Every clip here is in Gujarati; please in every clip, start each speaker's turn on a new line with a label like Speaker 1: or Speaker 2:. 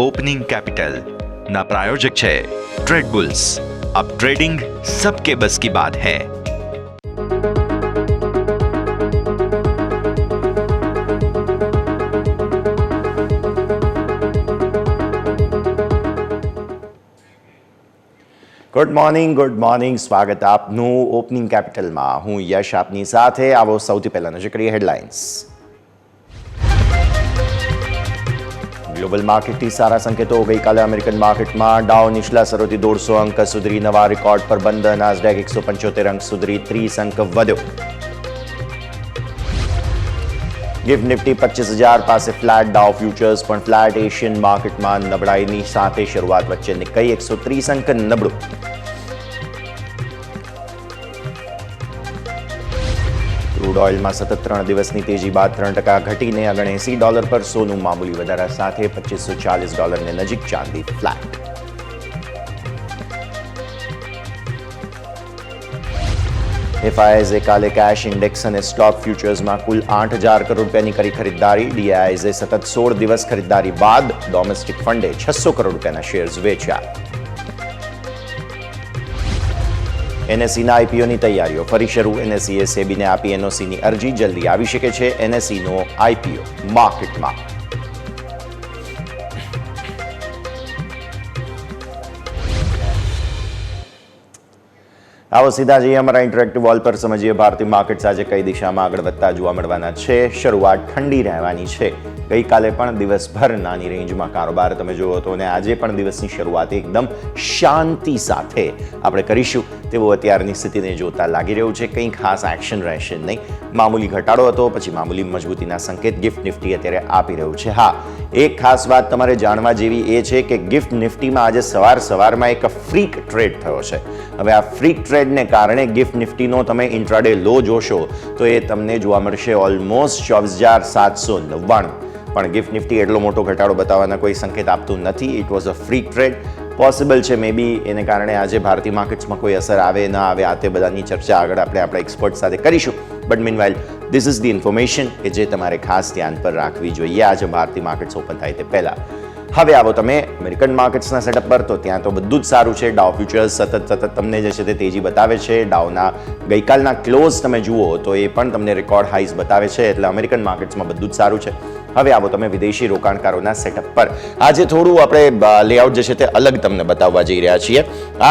Speaker 1: ओपनिंग कैपिटल ना प्रायोजक है ट्रेड बुल्स। अब ट्रेडिंग सबके बस की बात है।
Speaker 2: ગુડ મોર્નિંગ સ્વાગત આપનું ઓપનિંગ કેપિટલમાં। હું યશ આપની સાથે। આવો સૌથી પહેલા નજર કરીએ હેડલાઇન્સ। ગ્લોબલ માર્કેટથી સારા સંકેતો। ગઈકાલે અમેરિકન માર્કેટમાં ડાઉ નીચલા સ્તરોથી 150 અંક સુધરી નવા રેકોર્ડ પર બંધ। નાસ્ડેક 175 અંક સુધરી 30 અંક વધ્યો। ગિફ્ટ નિફ્ટી 25,000 પાસે ફ્લેટ। ડાઉ ફ્યુચર્સ પણ ફ્લેટ। એશિયન માર્કેટમાં નબળાઈની સાથે શરૂઆત વચ્ચે નિક્કેઈ 130 અંક નબળું। ક્રૂડ ઓઇલમાં સતત 3 દિવસની તેજી બાદ 3% ઘટીને $80 પર। સોનું મામૂલી વધારા સાથે $2540 નજીક। ચાંદી ફ્લેટ। એફઆઈઆઈએ કાલે કેશ ઇન્ડેક્સ અને સ્ટોક ફ્યુચર્સમાં કુલ 8,000 કરોડ રૂપિયાની કરી ખરીદદારી। ડીઆઈઆઈએ સતત 16 દિવસ ખરીદદારી બાદ ડોમેસ્ટિક ફંડે 600 કરોડ રૂપિયાના શેર્સ વેચ્યા। એનએસઈના આઈપીઓની તૈયારીઓ ફરી શરૂ। એનએસઈએ સેબીને આપી એનઓસીની અરજી। જલ્દી આવી શકે છે એનએસઈનો આઈપીઓ માર્કેટમાં। આવો સીધા જઈએ અમારા ઇન્ટરેક્ટિવ વોલ પર। સમજીએ ભારતીય માર્કેટ્સ આજે કઈ દિશામાં આગળ વધતા જોવા મળવાના છે। શરૂઆત ઠંડી રહેવાની છે। ગઈકાલે પણ દિવસભર નાની રેન્જમાં કારોબાર તમે જોયો હતો અને આજે પણ દિવસની શરૂઆત એકદમ શાંતિ સાથે આપણે કરીશું તેવું અત્યારની સ્થિતિને જોતા લાગી રહ્યું છે। કંઈ ખાસ એક્શન રહેશે નહીં। મામૂલી ઘટાડો હતો, પછી મામૂલી મજબૂતીના સંકેત ગિફ્ટ નિફ્ટી અત્યારે આપી રહ્યું છે। હા, એક ખાસ વાત તમારે જાણવા જેવી એ છે કે ગિફ્ટ નિફ્ટીમાં આજે સવારમાં એક ફ્રીક ટ્રેડ થયો છે। હવે આ ફ્રીક ટ્રેડને કારણે ગિફ્ટ નિફ્ટીનો તમે ઇન્ટ્રાડે લો જોશો તો એ તમને જોવા મળશે ઓલમોસ્ટ 24,799। પણ ગિફ્ટ નિફ્ટી એટલો મોટો ઘટાડો બતાવવાના કોઈ સંકેત આપતું નથી। It was a freak trade. Possible છે મે બી એને કારણે આજે ભારતીય માર્કેટ્સમાં કોઈ અસર આવે ન આવે આ તે બધાની ચર્ચા આગળ આપણે આપણા એક્સપર્ટ સાથે કરીશું। But meanwhile this is the information કે જે તમારે ખાસ ધ્યાન પર રાખવી જોઈએ આજે ભારતીય માર્કેટ્સ ઓપન થાય તે પહેલાં। હવે આવો તમે અમેરિકન માર્કેટ્સના સેટઅપ પર। તો ત્યાં તો બધું જ સારું છે। ડાઉ ફ્યુચર્સ સતત તમને જે છે તે તેજી બતાવે છે। ડાઉના ગઈકાલના ક્લોઝ તમે જુઓ તો એ પણ તમને રેકોર્ડ હાઈસ બતાવે છે। એટલે અમેરિકન માર્કેટ્સમાં બધું જ સારું છે। હવે આવો તમે વિદેશી રોકાણકારોના સેટઅપ પર। આજે થોડું આપણે લેઆઉટ જે છે તે અલગ તમને બતાવવા જઈ રહ્યા છીએ।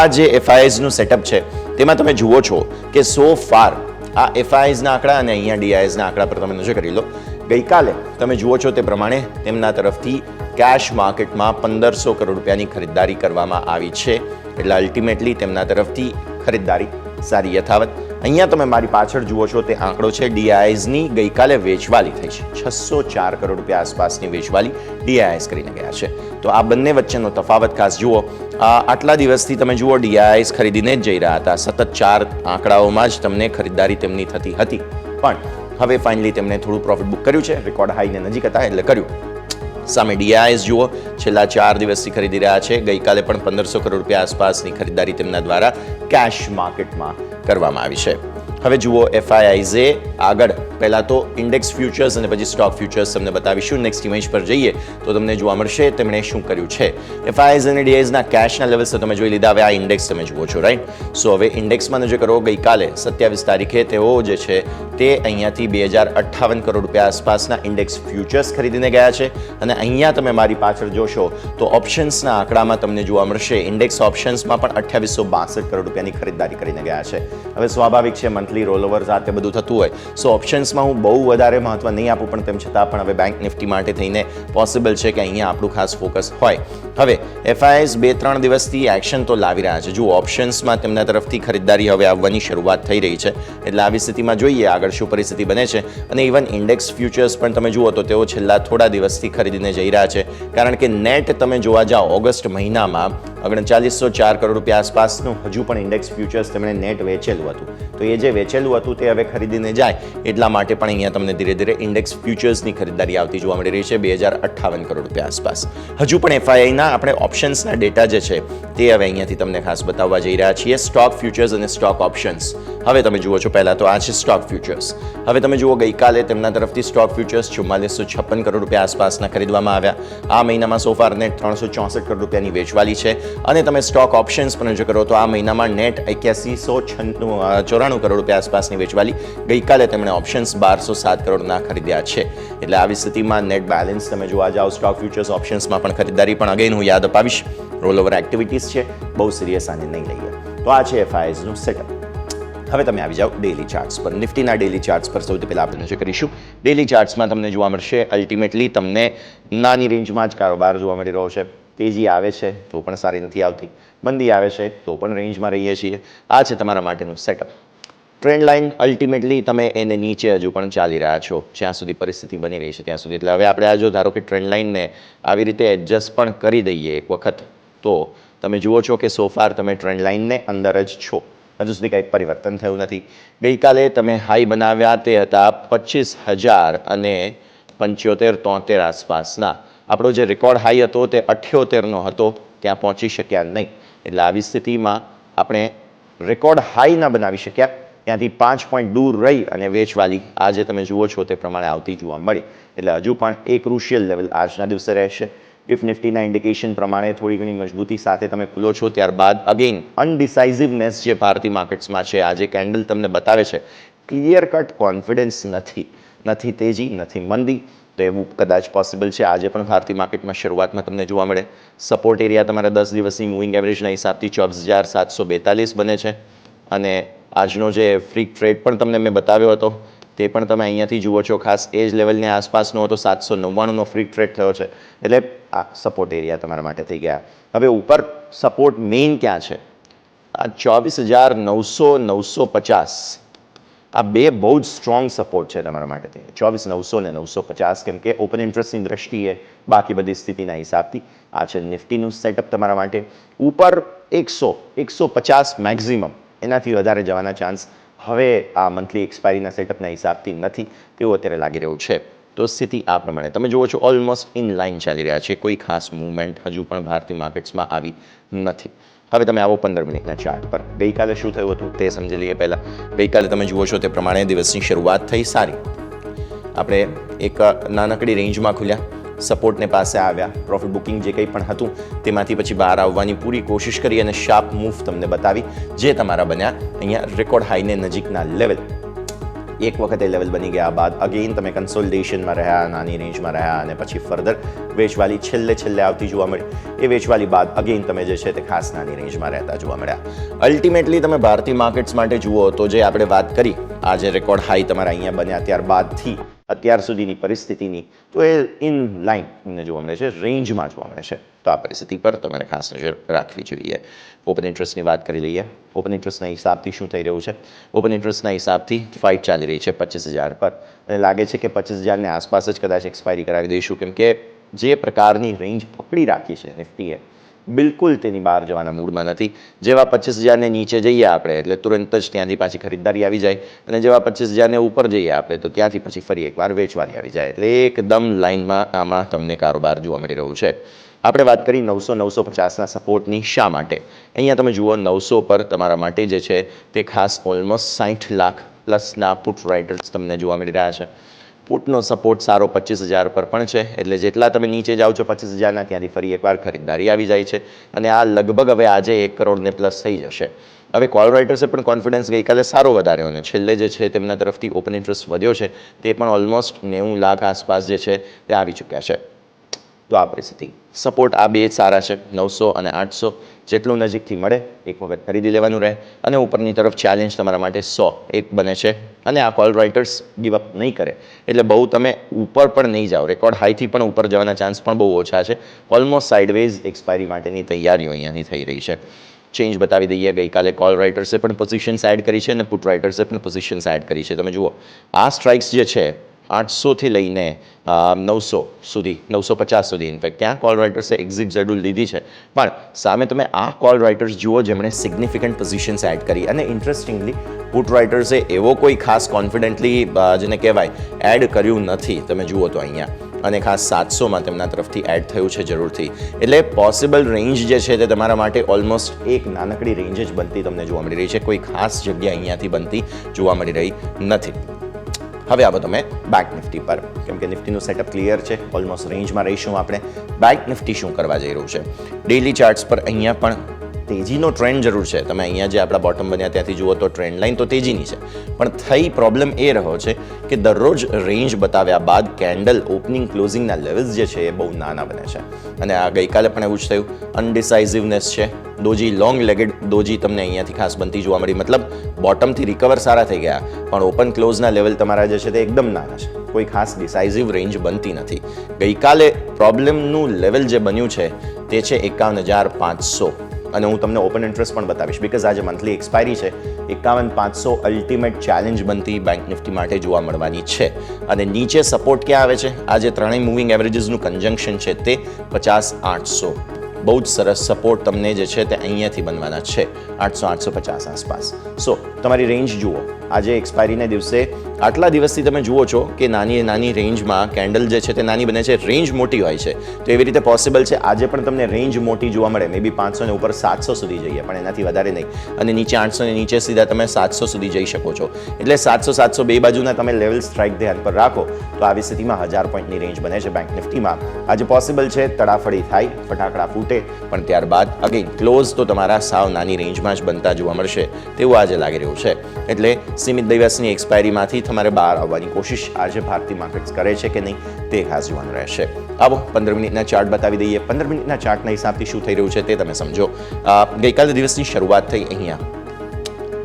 Speaker 2: આ જે એફઆઈઆઈઝનું સેટઅપ છે તેમાં તમે જુઓ છો કે સો ફાર આ એફઆઈઆઈઝના આંકડા અને અહીંયા ડીઆઈએસના આંકડા પર તમે નજર કરી લો। ગઈકાલે તમે જુઓ છો તે પ્રમાણે તેમના તરફથી કેશ માર્કેટમાં 1,500 કરોડ રૂપિયાની ખરીદદારી કરવામાં આવી છે। એટલે અલ્ટિમેટલી તેમના તરફથી ખરીદદારી સારી યથાવત। અહીંયા તમે મારી પાછળ જુઓ છો તે આંકડો છે ડીઆઈએસની ગઈકાલે વેચવાલી થઈ છે। 604 કરોડ રૂપિયા આસપાસની વેચવાલી ડીઆઈએસ કરીને ગયા છે। તો આ બંને વચ્ચેનો તફાવત ખાસ જુઓ। આટલા દિવસથી તમે જુઓ ડીઆઈએસ ખરીદીને જ જઈ રહ્યા હતા। સતત 4 આંકડાઓમાં જ તમને ખરીદદારી તેમની થતી હતી, પણ હવે ફાઇનલી તેમણે થોડું પ્રોફિટ બુક કર્યું છે। રેકોર્ડ હાઈને નજીક હતા એટલે કર્યું। સામે ડીઆઈએસ જુઓ છેલ્લા 4 દિવસથી ખરીદી રહ્યા છે। ગઈકાલે પણ 1,500 કરોડ રૂપિયા આસપાસની ખરીદારી તેમના દ્વારા કેશ માર્કેટમાં કરવામાં આવી છે। હવે જુઓ એફઆઈઆઈએ આગળ પહેલાં તો ઇન્ડેક્સ ફ્યુચર્સ અને પછી સ્ટોક ફ્યુચર્સ તમને બતાવીશું। નેક્સ્ટ ઇમેજ પર જઈએ તો તમને જોવા મળશે તેમણે શું કર્યું છે। એફઆઈઆઈઝ અને ડીઆઈએસના કેશના લેવલ્સ તો તમે જોઈ લીધા। હવે આ ઇન્ડેક્સ તમે જુઓ છો, રાઈટ। સો હવે ઇન્ડેક્સમાં નજર કરો। ગઈકાલે 27 તારીખે તેઓ જે છે તે અહીંયાથી 2,058 કરોડ રૂપિયા આસપાસના ઇન્ડેક્સ ફ્યુચર્સ ખરીદીને ગયા છે। અને અહીંયા તમે મારી પાછળ જોશો તો ઓપ્શન્સના આંકડામાં તમને જોવા મળશે ઇન્ડેક્સ ઓપ્શન્સમાં પણ 2862 કરોડ રૂપિયાની ખરીદદારી કરીને ગયા છે। હવે સ્વાભાવિક છે મંથલી રોલઓવર્સ આ તે બધું થતું હોય, સો ઓપ્શન્સમાં હું બહુ વધારે મહત્વ નહીં આપું, પણ તેમ છતાં પણ હવે બેંક નિફ્ટી માટે થઈને પોસિબલ છે કે અહીંયા આપણું ખાસ ફોકસ હોય। હવે એફઆઈઆઈઝ 2-3 દિવસથી એક્શન તો લાવી રહ્યા છે। જુઓ ઓપ્શન્સમાં તેમના તરફથી ખરીદદારી હવે આવવાની શરૂઆત થઈ રહી છે। એટલે આવી સ્થિતિમાં જોઈએ આગળ શું પરિસ્થિતિ બને છે। અને ઇવન ઇન્ડેક્સ ફ્યુચર્સ પણ તમે જુઓ તો તેઓ છેલ્લા થોડા દિવસથી ખરીદીને જઈ રહ્યા છે। કારણ કે નેટ તમે જોવા જાઓ ઓગસ્ટ મહિનામાં 3904 કરોડ રૂપિયા આસપાસનું હજુ પણ ઇન્ડેક્સ ફ્યુચર્સ તેમણે નેટ વેચેલું હતું। તો એ જે વેચેલું હતું તે હવે ખરીદીને જાય એટલા માટે પણ અહીંયા તમને ધીરે ધીરે ઇન્ડેક્સ ફ્યુચર્સની ખરીદદારી આવતી જોવા મળી રહી છે 2,058 કરોડ રૂપિયા આસપાસ। હજુ પણ એફઆઈઆઈના આપણે ઓપ્શન્સના ડેટા જે છે તે હવે અહીંયાથી તમને ખાસ બતાવવા જઈ રહ્યા છીએ। સ્ટોક ફ્યુચર્સ અને સ્ટોક ઓપ્શન્સ હવે તમે જુઓ છો પહેલાં તો આ છે સ્ટોક ફ્યુચર્સ. હવે તમે જુઓ ગઈકાલે તેમના તરફથી સ્ટોક ફ્યુચર્સ 4456 કરોડ રૂપિયા આસપાસના ખરીદવામાં આવ્યા. આ મહિનામાં સોફાર નેટ 364 કરોડ રૂપિયાની વેચવાલી છે. અને તમે સ્ટોક ઓપ્શન્સ પણ જો કરો તો આ મહિનામાં નેટ 8194 કરોડ રૂપિયા આસપાસની વેચવાલી. ગઈકાલે તેમણે ઓપ્શન્સ 1207 કરોડના ખરીદ્યા છે. એટલે આવી સ્થિતિમાં નેટ બેલેન્સ તમે જોવા જાઓ સ્ટોક ફ્યુચર્સ ઓપ્શન્સમાં પણ ખરીદારી પણ અગેન હું યાદ અપાવીશ રોલ ઓવર એક્ટિવિટીઝ છે, બહુ સિરિયસ આને નહીં લઈએ. તો આ છે FISનું સેટઅપ. હવે તમે આવી જાઓ ડેલી ચાર્ટ્સ પર. નિફ્ટીના ડેલી ચાર્ટ્સ પર સૌથી પહેલાં આપણે નજર કરીશું. ડેલી ચાર્ટ્સમાં તમને જોવા મળશે અલ્ટિમેટલી તમને નાની રેન્જમાં જ કારોબાર જોવા મળી રહ્યો છે. તેજી આવે છે તો પણ સારી નથી આવતી, મંદી આવે છે તો પણ રેન્જમાં રહીએ છીએ. આ છે તમારા માટેનું સેટઅપ. ટ્રેન્ડ લાઇન અલ્ટિમેટલી તમે એને નીચે હજુ પણ ચાલી રહ્યા છો જ્યાં સુધી પરિસ્થિતિ બની રહી છે ત્યાં સુધી. એટલે હવે આપણે આ જો ધારો કે ટ્રેન્ડ લાઇનને આવી રીતે એડજસ્ટ પણ કરી દઈએ એક વખત તો તમે જુઓ છો કે સોફાર તમે ટ્રેન્ડ લાઇનને અંદર જ છો. હજુ સુધી કંઈ પરિવર્તન થયું નથી. ગઈકાલે તમે હાઈ બનાવ્યા તે હતા 25,075-73 આસપાસના. આપણો જે રેકોર્ડ હાઈ હતો તે 78નો હતો, ત્યાં પહોંચી શક્યા નહીં. એટલે આવી સ્થિતિમાં આપણે રેકોર્ડ હાઈ ના બનાવી શક્યા, ત્યાંથી 5 પોઈન્ટ દૂર રહી અને વેચવાલી આજે તમે જુઓ છો તે પ્રમાણે આવતી જોવા મળી. એટલે હજુ પણ એ ક્રુશિયલ લેવલ આજના દિવસે રહેશે. ઇફ નિફ્ટીના ઇન્ડિકેશન પ્રમાણે થોડી ઘણી મજબૂતી સાથે તમે ખુલો છો ત્યારબાદ અગેન અનડિસાઇઝિવનેસ જે ભારતીય માર્કેટ્સમાં છે, આજે કેન્ડલ તમને બતાવે છે ક્લિયર કટ કોન્ફિડન્સ નથી તેજી નથી મંદી, તો એવું કદાચ પોસિબલ છે. આજે પણ ભારતીય માર્કેટમાં શરૂઆતમાં તમને જોવા મળે સપોર્ટ એરિયા તમારા 10 દિવસની મૂવિંગ એવરેજના હિસાબથી 24,742 બને છે. અને આજનો જે ફ્રી ટ્રેડ પણ તમને મેં બતાવ્યો હતો તે પણ તમે અહીંયાથી જુઓ છો, ખાસ એ જ લેવલની આસપાસનો હતો. 799નો ફ્રી ટ્રેડ થયો છે. એટલે આ સપોર્ટ એરિયા તમારા માટે થઈ ગયા. હવે ઉપર સપોર્ટ મેઇન ક્યાં છે? આ 24,900-950 આ બે બહુ જ સ્ટ્રોંગ સપોર્ટ છે તમારા માટે. 24,900 ને 950 કેમ કે ઓપન ઇન્ટરેસ્ટની દ્રષ્ટિએ બાકી બધી સ્થિતિના હિસાબથી આ છે નિફ્ટીનું સેટઅપ તમારા માટે. ઉપર 100-150 મેક્ઝિમમ, એનાથી વધારે જવાના ચાન્સ હવે આ મંથલી એક્સપાયરીના સેટઅપના હિસાબથી નથી તેવું અત્યારે લાગી રહ્યું છે. તો સ્થિતિ આ પ્રમાણે તમે જુઓ છો ઓલમોસ્ટ ઇન લાઇન ચાલી રહ્યા છે. કોઈ ખાસ મૂવમેન્ટ હજુ પણ ભારતીય માર્કેટ્સમાં આવી નથી. હવે તમે આવો 15 મિનિટના ચાર્ટ પર. ગઈકાલે શું થયું હતું તે સમજી લઈએ પહેલાં. ગઈકાલે તમે જુઓ છો તે પ્રમાણે દિવસની શરૂઆત થઈ સારી. આપણે એક નાનકડી રેન્જમાં ખુલ્યા, સપોર્ટને પાસે આવ્યા, પ્રોફિટ બુકિંગ જે કંઈ પણ હતું તેમાંથી પછી બહાર આવવાની પૂરી કોશિશ કરી અને શાર્પ મૂવ તમને બતાવી જે તમારા બન્યા અહીંયા રેકોર્ડ હાઈને નજીકના લેવલ. એક વખત એ લેવલ બની ગયા બાદ અગેન તમે કન્સોલિડેશનમાં રહ્યા, નાની રેન્જમાં રહ્યા અને પછી ફર્ધર વેચવાલી છેલ્લે આવતી જોવા મળી. એ વેચવાલી બાદ અગેન તમે જે છે તે ખાસ નાની રેન્જમાં રહેતા જોવા મળ્યા. અલ્ટિમેટલી તમે ભારતીય માર્કેટ્સ માટે જુઓ તો જે આપણે વાત કરી આ જે રેકોર્ડ હાઈ તમારા અહીંયા બન્યા ત્યારબાદથી અત્યાર સુધીની પરિસ્થિતિની તો એ ઇન લાઇન તમને જોવા મળે છે, રેન્જમાં જોવા મળે છે. તો આ પરિસ્થિતિ પર તમારે ખાસ નજર રાખવી જોઈએ. ઓપન ઇન્ટરેસ્ટની વાત કરી લઈએ. ઓપન ઇન્ટરેસ્ટના હિસાબથી શું થઈ રહ્યું છે? ઓપન ઇન્ટરેસ્ટના હિસાબથી ફાઇટ ચાલી રહી છે 25,000 પર. અને લાગે છે કે 25,000ની આસપાસ જ કદાચ એક્સપાયરી કરાવી દઈશું કેમ કે જે પ્રકારની રેન્જ પકડી રાખી છે નિફ્ટીએ બિલકુલ તેની બહાર જવાના મૂડમાં નથી. જેવા 25,000ને નીચે જઈએ આપણે એટલે તુરંત જ ત્યાંથી પાછી ખરીદદારી આવી જાય અને જેવા 25,000ને ઉપર જઈએ આપણે તો ત્યાંથી પછી ફરી એકવાર વેચવાની આવી જાય. એટલે એકદમ લાઇનમાં આમાં તમને કારોબાર જોવા મળી રહ્યું છે. આપણે વાત કરી 900-950ના સપોર્ટની. શા માટે? અહીંયા તમે જુઓ 900 પર તમારા માટે જે છે તે ખાસ ઓલમોસ્ટ 60 લાખ પ્લસના પુટ રાઇટર્સ તમને જોવા મળી રહ્યા છે. પુટનો સપોર્ટ સારો 25,000 પર પણ છે. એટલે જેટલા તમે નીચે જાઓ છો 25,000ના ત્યાંથી ફરી એકવાર ખરીદદારી આવી જાય છે અને આ લગભગ હવે આજે 1 કરોડને પ્લસ થઈ જશે. હવે કોલ રાઇટર્સે પણ કોન્ફિડન્સ ગઈકાલે સારો વધાર્યો અને છેલ્લે જે છે તેમના તરફથી ઓપન ઇન્ટરેસ્ટ વધ્યો છે તે પણ ઓલમોસ્ટ 90 લાખ આસપાસ જે છે તે આવી ચૂક્યા છે. તો આ પરિસ્થિતિ સપોર્ટ આ બે સારા છે. 900 અને 800 જેટલું નજીકથી મળે એક વખત ખરીદી લેવાનું રહે અને ઉપરની તરફ ચેલેન્જ તમારા માટે 100 એક બને છે અને આ કોલ રાઇટર્સ ગીવ અપ નહીં કરે એટલે બહુ તમે ઉપર પણ નહીં જાઓ. રેકોર્ડ હાઈથી પણ ઉપર જવાના ચાન્સ પણ બહુ ઓછા છે. ઓલમોસ્ટ સાઇડવેઝ એક્સપાયરી માટેની તૈયારીઓ અહીંયાની થઈ રહી છે. ચેન્જ બતાવી દઈએ. ગઈકાલે કોલ રાઇટર્સે પણ પોઝિશન્સ એડ કરી છે અને પુટ રાઇટર્સે પણ પોઝિશન્સ એડ કરી છે. તમે જુઓ આ સ્ટ્રાઇક્સ જે છે 800થી લઈને 900 સુધી 950 સુધી ઇનફેક્ટ ત્યાં કોલ રાઇટર્સે એક્ઝિટ શેડ્યુલ લીધી છે. પણ સામે તમે આ કોલ રાઇટર્સ જુઓ જેમણે સિગ્નિફિકન્ટ પોઝિશન્સ એડ કરી અને ઇન્ટરેસ્ટિંગલી પુટ રાઇટર્સે એવો કોઈ ખાસ કોન્ફિડન્ટલી જેને કહેવાય એડ કર્યું નથી. તમે જુઓ તો અહીંયા અને ખાસ 700માં તેમના તરફથી એડ થયું છે જરૂરથી. એટલે પોસિબલ રેન્જ જે છે તે તમારા માટે ઓલમોસ્ટ એક નાનકડી રેન્જ જ બનતી તમને જોવા મળી રહી છે. કોઈ ખાસ જગ્યા અહીંયાથી બનતી જોવા મળી રહી નથી. હવે આવો તમે બેંક નિફ્ટી પર, કેમ કે નિફ્ટીનું સેટઅપ ક્લિયર છે. ઓલમોસ્ટ રેન્જમાં રહીશું આપણે. બેંક નિફ્ટી શું કરવા જઈ રહ્યું છે? ડેઇલી ચાર્ટ્સ પર અહીંયા પણ તેજીનો ટ્રેન્ડ જરૂર છે. તમે અહીંયા જે આપણા બોટમ બન્યા ત્યાંથી જુઓ તો ટ્રેન્ડ લાઇન તો તેજીની છે, પણ થઈ પ્રોબ્લેમ એ રહ્યો છે કે દરરોજ રેન્જ બતાવ્યા બાદ કેન્ડલ ઓપનિંગ ક્લોઝિંગના લેવલ્સ જે છે એ બહુ નાના બને છે. અને આ ગઈકાલે પણ એવું જ થયું. અનડિસાઇઝિવનેસ છે. દોજી લોંગ લેગેડ દોજી તમને અહીંયાથી ખાસ બનતી જોવા મળી. મતલબ બોટમથી રિકવર સારા થઈ ગયા, પણ ઓપન ક્લોઝના લેવલ તમારા જે છે તે એકદમ નાના છે. કોઈ ખાસ ડિસાઇઝિવ રેન્જ બનતી નથી. ગઈકાલે પ્રોબ્લેમનું લેવલ જે બન્યું છે તે છે 51,500. અને હું તમને ઓપન ઇન્ટરેસ્ટ પણ બતાવીશ, બિકોઝ આજે મંથલી એક્સપાયરી છે. 51,500 અલ્ટિમેટ ચેલેન્જ બનતી બેંક નિફ્ટી માટે જોવા મળવાની છે. અને નીચે સપોર્ટ ક્યાં આવે છે? આ જે ત્રણેય મૂવિંગ એવરેજીસનું કન્જંક્શન છે તે 50,800. બહુ જ સરસ સપોર્ટ તમને જે છે તે અહીંયાથી બનવાના છે 800-850 આસપાસ. સો તમારી રેન્જ જુઓ. આજે એક્સપાયરીના દિવસે આટલા દિવસથી તમે જુઓ છો કે નાની રેન્જમાં કેન્ડલ જે છે તે નાની બને છે, રેન્જ મોટી હોય છે. તો એવી રીતે પોસિબલ છે આજે પણ તમને રેન્જ મોટી જોવા મળે. મે બી 500 ને ઉપર 700 સુધી જઈએ, પણ એનાથી વધારે નહીં. અને નીચે 800 ને નીચે સીધા તમે 700 સુધી જઈ શકો છો. એટલે 700 બે બાજુના તમે લેવલ સ્ટ્રાઇક ધ્યાન પર રાખો તો આવી સ્થિતિમાં 1000 પોઈન્ટની રેન્જ બને છે બેંક નિફ્ટીમાં. આજે પોસિબલ છે તડાફડી થાય, ફટાકડા ફૂટે, પણ ત્યારબાદ અગેન ક્લોઝ તો તમારા સાવ નાની રેન્જમાં જ બનતા જોવા મળશે તેવું આજે લાગી રહ્યું છે. એટલે સીમિત દિવસની એક્સપાયરીમાંથી તમારે બહાર આવવાની કોશિશ આજે ભારતીય માર્કેટ્સ કરે છે કે નહીં તે ખાસ જોવાનું રહેશે. આવો 15 મિનિટના ચાર્ટ બતાવી દઈએ. 15 મિનિટના ચાર્ટના હિસાબથી શું થઈ રહ્યું છે તે તમે સમજો. ગઈકાલે દિવસની શરૂઆત થઈ અહીંયા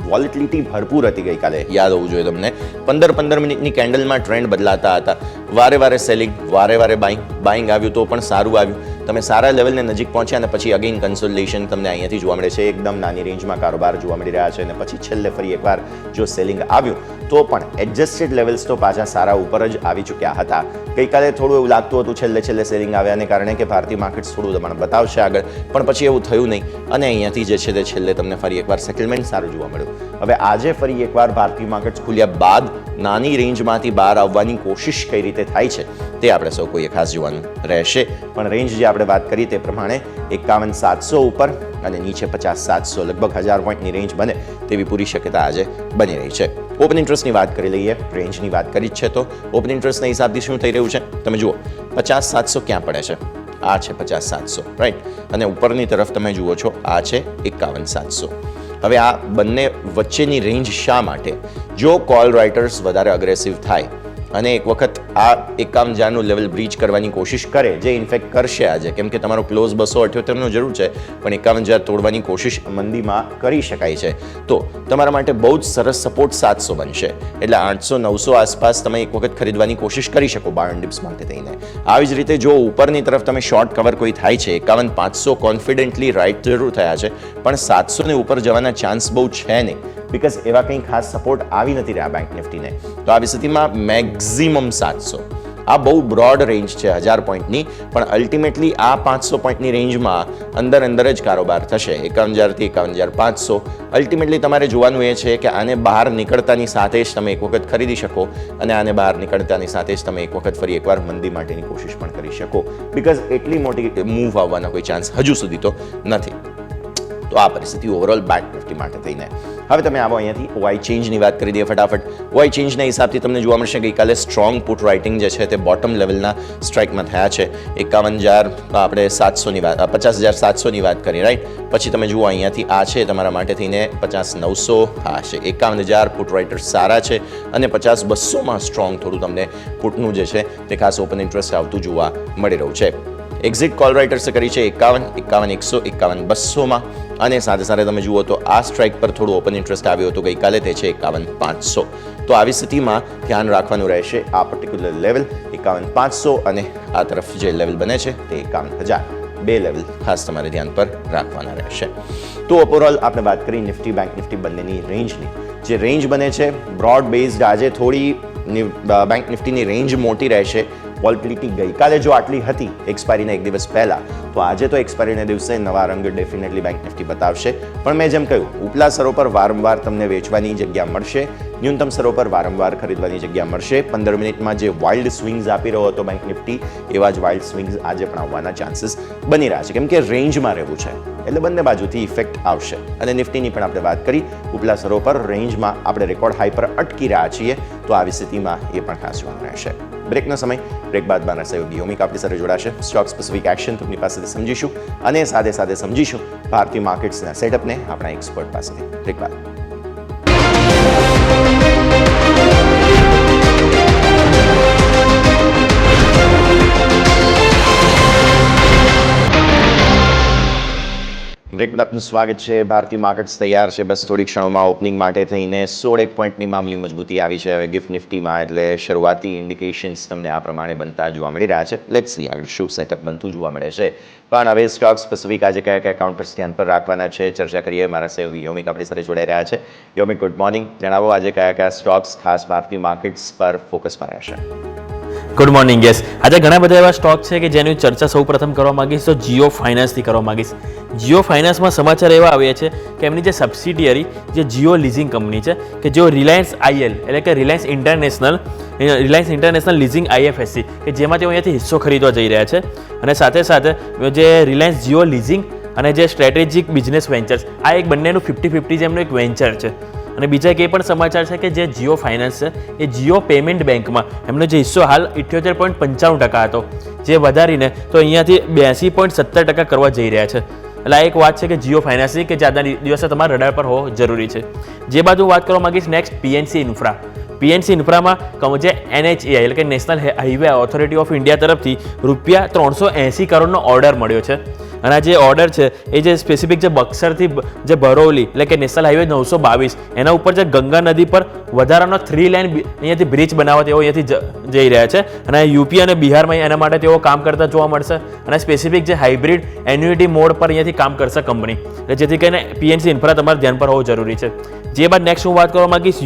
Speaker 2: વોલેટિલિટી ભરપૂર હતી ગઈકાલે, યાદ હોવું જોઈએ તમને. 15 મિનિટની કેન્ડલમાં ટ્રેન્ડ બદલાતા હતા. વારે સેલિંગ, વારે બાઇંગ આવ્યું તો પણ સારું આવ્યું. તમે સારા લેવલને નજીક પહોંચ્યા અને પછી અગેન કન્સોલિડેશન તમને અહીંયાથી જોવા મળે છે. એકદમ નાની રેન્જમાં કારોબાર જોવા મળી રહ્યા છે. અને પછી છેલ્લે ફરી એકવાર જો સેલિંગ આવ્યું તો પણ એડજસ્ટેડ લેવલ્સ તો પાછા સારા ઉપર જ આવી ચૂક્યા હતા. ગઈકાલે થોડું એવું લાગતું હતું છેલ્લે સેલિંગ આવ્યાને કારણે કે ભારતીય માર્કેટ્સ થોડું દબાણ બતાવશે આગળ, પણ પછી એવું થયું નહીં. અને અહીંયાથી જે છે તે છેલ્લે તમને ફરી એકવાર સેટલમેન્ટ સારું જોવા મળ્યું. હવે આજે ફરી એકવાર ભારતીય માર્કેટ્સ ખુલ્યા બાદ નાની રેન્જમાંથી બહાર આવવાની કોશિશ કઈ રીતે થાય છે તે આપણે સૌ કોઈએ ખાસ જોવાનું રહેશે. પણ રેન્જ જે આપણે વાત કરી તે પ્રમાણે 51,700 ઉપર અને નીચે 50,700, લગભગ 1000 પોઈન્ટની રેન્જ બને તેવી પૂરી શક્યતા આજે બની રહી છે. ઓપન ઇન્ટરેસ્ટની વાત કરી લઈએ. રેન્જની વાત કરી જ છે તો ઓપન ઇન્ટરેસ્ટના હિસાબથી શું થઈ રહ્યું છે તમે જુઓ. 50,700 ક્યાં પડે છે? આ છે 50,700, રાઈટ. અને ઉપરની તરફ તમે જુઓ છો આ છે 51,700. હવે આ બંને વચ્ચેની રેન્જ શા માટે? જો કોલ રાઇટર્સ વધારે અગ્રેસિવ થાય અને એક વખત આ 51,000નું લેવલ બ્રીચ કરવાની કોશિશ કરે, જે ઇનફેક્ટ કરશે આજે, કેમ કે તમારો ક્લોઝ 278નો જરૂર છે, પણ 51,000 તોડવાની કોશિશ મંદીમાં કરી શકાય છે. તો તમારા માટે બહુ જ સરસ સપોર્ટ 700 બનશે. એટલે 800-900 આસપાસ તમે એક વખત ખરીદવાની કોશિશ કરી શકો 52 ડિપ્સ માટે થઈને. આવી જ રીતે જો ઉપરની તરફ તમે શોર્ટ કવર કોઈ થાય છે, 51,500 કોન્ફિડન્ટલી રાઇટ જરૂર થયા છે, પણ 700 ને ઉપર જવાના ચાન્સ બહુ છે નહીં, બિકોઝ એવા કંઈ ખાસ સપોર્ટ આવી નથી રહ્યા બેંક નિફ્ટીને. તો આવી સ્થિતિમાં મેક્ઝિમમ 700. આ બહુ બ્રોડ રેન્જ છે 1000 પોઈન્ટની, પણ અલ્ટિમેટલી આ 500 પોઈન્ટની રેન્જમાં અંદર જ કારોબાર થશે. 51,000થી 51,500. અલ્ટિમેટલી તમારે જોવાનું એ છે કે આને બહાર નીકળતાની સાથે જ તમે એક વખત ખરીદી શકો, અને આને બહાર નીકળતાની સાથે જ તમે એક વખત ફરી એકવાર મંદી માટેની કોશિશ પણ કરી શકો, બિકોઝ એટલી મોટી મૂવ આવવાનો કોઈ ચાન્સ હજુ સુધી તો નથી. તો આ પરિસ્થિતિ ઓવરઓલ બેંક નિફ્ટી માટે થઈને. હવે તમે આવો અહીંયાથી ઓઆઈ ચેન્જની વાત કરી દઈએ ફટાફટ. ઓઆઈ ચેન્જના હિસાબથી તમને જોવા મળશે ગઈકાલે સ્ટ્રોંગ પુટ રાઇટિંગ જે છે તે બોટમ લેવલના સ્ટ્રાઇકમાં થયા છે. 51,000 આપણે 700ની વાત 50,700ની વાત કરી, રાઈટ. પછી તમે જુઓ અહીંયાથી આ છે તમારા માટે થઈને 50,900. હા છે 51,000 પુટ રાઇટર્સ સારા છે, અને 50,200માં સ્ટ્રોંગ થોડું તમને પુટનું જે છે તે ખાસ ઓપન ઇન્ટરેસ્ટ આવતું જોવા મળી રહ્યું છે. એક્ઝિટ કોલ રાઇટર્સે કરી છે 51, 51,100, 51,200માં. અને સાથે તમે જુઓ તો આ સ્ટ્રાઇક પર થોડું ઓપન ઇન્ટરેસ્ટ આવ્યું હતું ગઈકાલે, તે છે 51,500. તો આવી સ્થિતિમાં ધ્યાન રાખવાનું રહેશે આ પર્ટિક્યુલર લેવલ 51,500, અને આ તરફ જે લેવલ બને છે તે 51,000. બે લેવલ ખાસ તમારે ધ્યાન પર રાખવાના રહેશે. તો ઓવરઓલ આપણે વાત કરી નિફ્ટી બેંક નિફ્ટી બંનેની રેન્જની. જે રેન્જ બને છે બ્રોડ બેઝડ આજે થોડી બેંક નિફ્ટીની રેન્જ મોટી રહેશે વોલેટિલિટી ગઈકાલે જો આટલી હતી એક્સપાયરીના એક દિવસ પહેલાં, તો આજે તો એક્સપાયરીના દિવસે નવા રંગ ડેફિનેટલી બેંક નિફ્ટી બતાવશે. પણ મેં જેમ કહ્યું, ઉપલા સ્તરો પર વારંવાર તમને વેચવાની જગ્યા મળશે, ન્યૂનતમ સ્તરો પર વારંવાર ખરીદવાની જગ્યા મળશે. 15 મિનિટમાં જે વાઇલ્ડ સ્વિંગ્સ આપી રહ્યો હતો બેંક નિફ્ટી, એવા જ વાઇલ્ડ સ્વિંગ્સ આજે પણ આવવાના ચાન્સીસ બની રહ્યા છે, કેમ કે રેન્જમાં રહેવું છે એટલે બંને બાજુથી ઇફેક્ટ આવશે. અને નિફ્ટીની પણ આપણે વાત કરી, ઉપલા સ્તરો પર રેન્જમાં આપણે રેકોર્ડ હાઈ પર અટકી રહ્યા છીએ, તો આવી સ્થિતિમાં એ પણ ખાસ જોવાનું રહેશે. બ્રેકનો સમય, બ્રેક બાદ મારા સહયોગી યોમિક આપણી સાથે જોડાશે. સ્ટોક સ્પેસિફિક એક્શન તેમની પાસેથી સમજીશું અને સાથે સાથે સમજીશું ભારતીય માર્કેટ્સના સેટઅપને આપણા એક્સપર્ટ પાસેથી. બ્રેક બાદ બ્રેક બાદ આપનું સ્વાગત છે. ભારતીય માર્કેટ્સ તૈયાર છે, બસ થોડી ક્ષણોમાં ઓપનિંગ માટે થઈને 16 પોઈન્ટની મામૂલી મજબૂતી આવી છે હવે ગિફ્ટ નિફ્ટીમાં, એટલે શરૂઆતી ઇન્ડિકેશન્સ તમને આ પ્રમાણે બનતા જોવા મળી રહ્યા છે. લેટ્સ સી આગળ શું સેટઅપ બનતું જોવા મળે છે. પણ હવે સ્ટોક સ્પેસિફિક આજે કયા કયા કાઉન્ટ પર ધ્યાન પર રાખવાના છે ચર્ચા કરીએ. મારા સહયોગી યોમિક આપણી સાથે જોડાઈ રહ્યા છે. યોમિક, ગુડ મોર્નિંગ. જણાવો આજે કયા કયા સ્ટોક્સ ખાસ ભારતીય માર્કેટ્સ પર ફોકસમાં રહેશે.
Speaker 3: Good morning. યસ, આજે ઘણા બધા એવા સ્ટોક છે કે જેની ચર્ચા સૌ પ્રથમ કરવા માંગીશ તો જીઓ ફાઇનાન્સથી કરવા માંગીશ. જીઓ ફાઇનાન્સમાં સમાચાર એવા આવ્યા છે કે એમની જે સબસિડિયરી જે જીઓ લીઝિંગ કંપની છે કે જેઓ રિલાયન્સ આઈએલ એટલે કે રિલાયન્સ ઇન્ટરનેશનલ લીઝિંગ આઈએફએસસી કે જેમાં તેઓ અહીંયાથી હિસ્સો ખરીદવા જઈ રહ્યા છે. અને સાથે સાથે જે રિલાયન્સ જીઓ લીઝિંગ અને જે સ્ટ્રેટેજિક બિઝનેસ વેન્ચર્સ, આ એક બંનેનું 50-50 જેમનું એક વેન્ચર છે. અને બીજા એક એ પણ સમાચાર છે કે જે જીઓ ફાઇનાન્સ છે એ જીઓ પેમેન્ટ બેંકમાં એમનો જે હિસ્સો હાલ 78.95% હતો, જે વધારીને તો અહીંયાથી 82.70% કરવા જઈ રહ્યા છે. એટલે આ એક વાત છે કે જીઓ ફાઇનાન્સની કે જે આજના દિવસે તમારા રડાર પર હોવો જરૂરી છે. જે બાજુ વાત કરવા માંગીશ નેક્સ્ટ પીએનસી ઇન્ફ્રા. પીએનસી ઇન્ફ્રામાં જે NHAI એટલે કે national highway authority of India તરફથી રૂપિયા 380 કરોડનો ઓર્ડર મળ્યો છે. અને આ જે ઓર્ડર છે એ જે સ્પેસિફિક જે બક્સરથી જે બરૌલી એટલે કે નેશનલ હાઈવે 922 એના ઉપર જે ગંગા નદી પર વધારાનો 3 લેન અહીંયાથી બ્રિજ બનાવવા તેઓ અહીંયાથી જઈ રહ્યા છે. અને યુપી અને બિહારમાં એના માટે તેઓ કામ કરતા જોવા મળશે. અને સ્પેસિફિક જે હાઇબ્રિડ એન્યુઇટી મોડ પર અહીંયાથી કામ કરશે કંપની, એટલે જેથી કરીને પીએનસી ઇન્ફ્રા તમારે ધ્યાન પર હોવું જરૂરી છે. જે બાદ નેક્સ્ટ હું વાત કરવા માંગીશ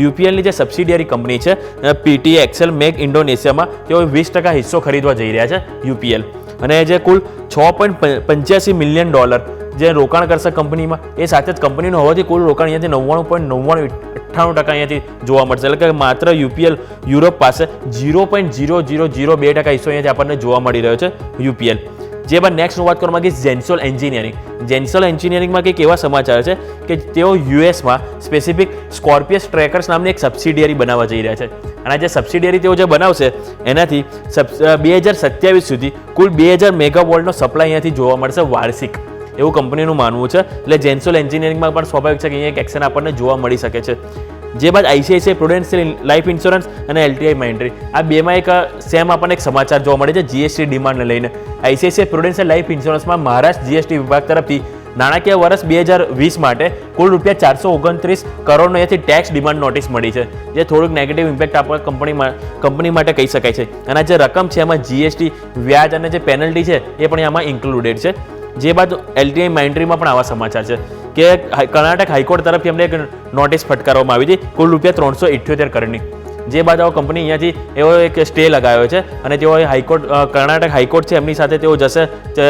Speaker 3: યુપીએલની જે સબસિડિયરી કંપની છે પીટી એક્સેલ મેક ઇન્ડોનેશિયામાં, તેઓ 20% હિસ્સો ખરીદવા જઈ રહ્યા છે યુપીએલ. અને જે કુલ $6.85 મિલિયન જે રોકાણ કરશે કંપનીમાં, એ સાથે જ કંપનીનું હોવાથી કુલ રોકાણ અહીંયાથી 99.98% અહીંયાથી જોવા મળશે. એટલે કે માત્ર યુપીએલ યુરોપ પાસે 0.0002% હિસ્સો અહીંયાથી આપણને જોવા મળી રહ્યો છે યુપીએલ. જે બાદ નેક્સ્ટ હું વાત કરવા માંગીશ જેન્સોલ એન્જિનિયરિંગ. જેન્સોલ એન્જિનિયરિંગમાં કંઈક એવા સમાચાર છે કે તેઓ યુએસમાં સ્પેસિફિક સ્કોર્પિયસ ટ્રેકર્સ નામની એક સબસિડિયરી બનાવવા જઈ રહ્યા છે. અને આ જે સબસિડિયરી તેઓ જે બનાવશે એનાથી 2027 સુધી કુલ 2000 મેગાવોલ્ટનો સપ્લાય અહીંયાથી જોવા મળશે વાર્ષિક, એવું કંપનીનું માનવું છે. એટલે જેન્સોલ એન્જિનિયરિંગમાં પણ સ્વાભાવિક છે કે અહીંયા એક એક્શન આપણને જોવા મળી શકે છે. જે બાદ આઈસીઆઈસીઆઈ પ્રુડેન્શિયલ લાઈફ ઇન્સ્યોરન્સ અને LTI માઇન્ડ્રી, આ બેમાં એક સેમ આપણને એક સમાચાર જોવા મળે છે જીએસટી ડિમાન્ડને લઈને. આઈસીઆઈસીઆઈ પ્રુડેન્શિયલ લાઈફ ઇન્સ્યોરન્સમાં મહારાષ્ટ્ર જીએસટી વિભાગ તરફથી નાણાકીય વર્ષ 2020 માટે કુલ રૂપિયા 429 કરોડનો અહીંયાથી ટેક્સ ડિમાન્ડ નોટિસ મળી છે, જે થોડુંક નેગેટિવ ઇમ્પેક્ટ આપણે કંપની માટે કહી શકાય છે. અને જે રકમ છે એમાં જીએસટી, વ્યાજ અને જે પેનલ્ટી છે એ પણ આમાં ઇન્ક્લુડેડ છે. જે બાદ LTI માઇન્ડ્રીમાં પણ આવા સમાચાર છે કે કર્ણાટક હાઈકોર્ટ તરફથી અમને એક નોટિસ ફટકારવામાં આવી હતી કુલ રૂપિયા 378 કરોડની. જે બાદ આ કંપની અહીંયાથી એવો એક સ્ટે લગાવ્યો છે અને તેઓ કર્ણાટક હાઈકોર્ટ છે એમની સાથે તેઓ જશે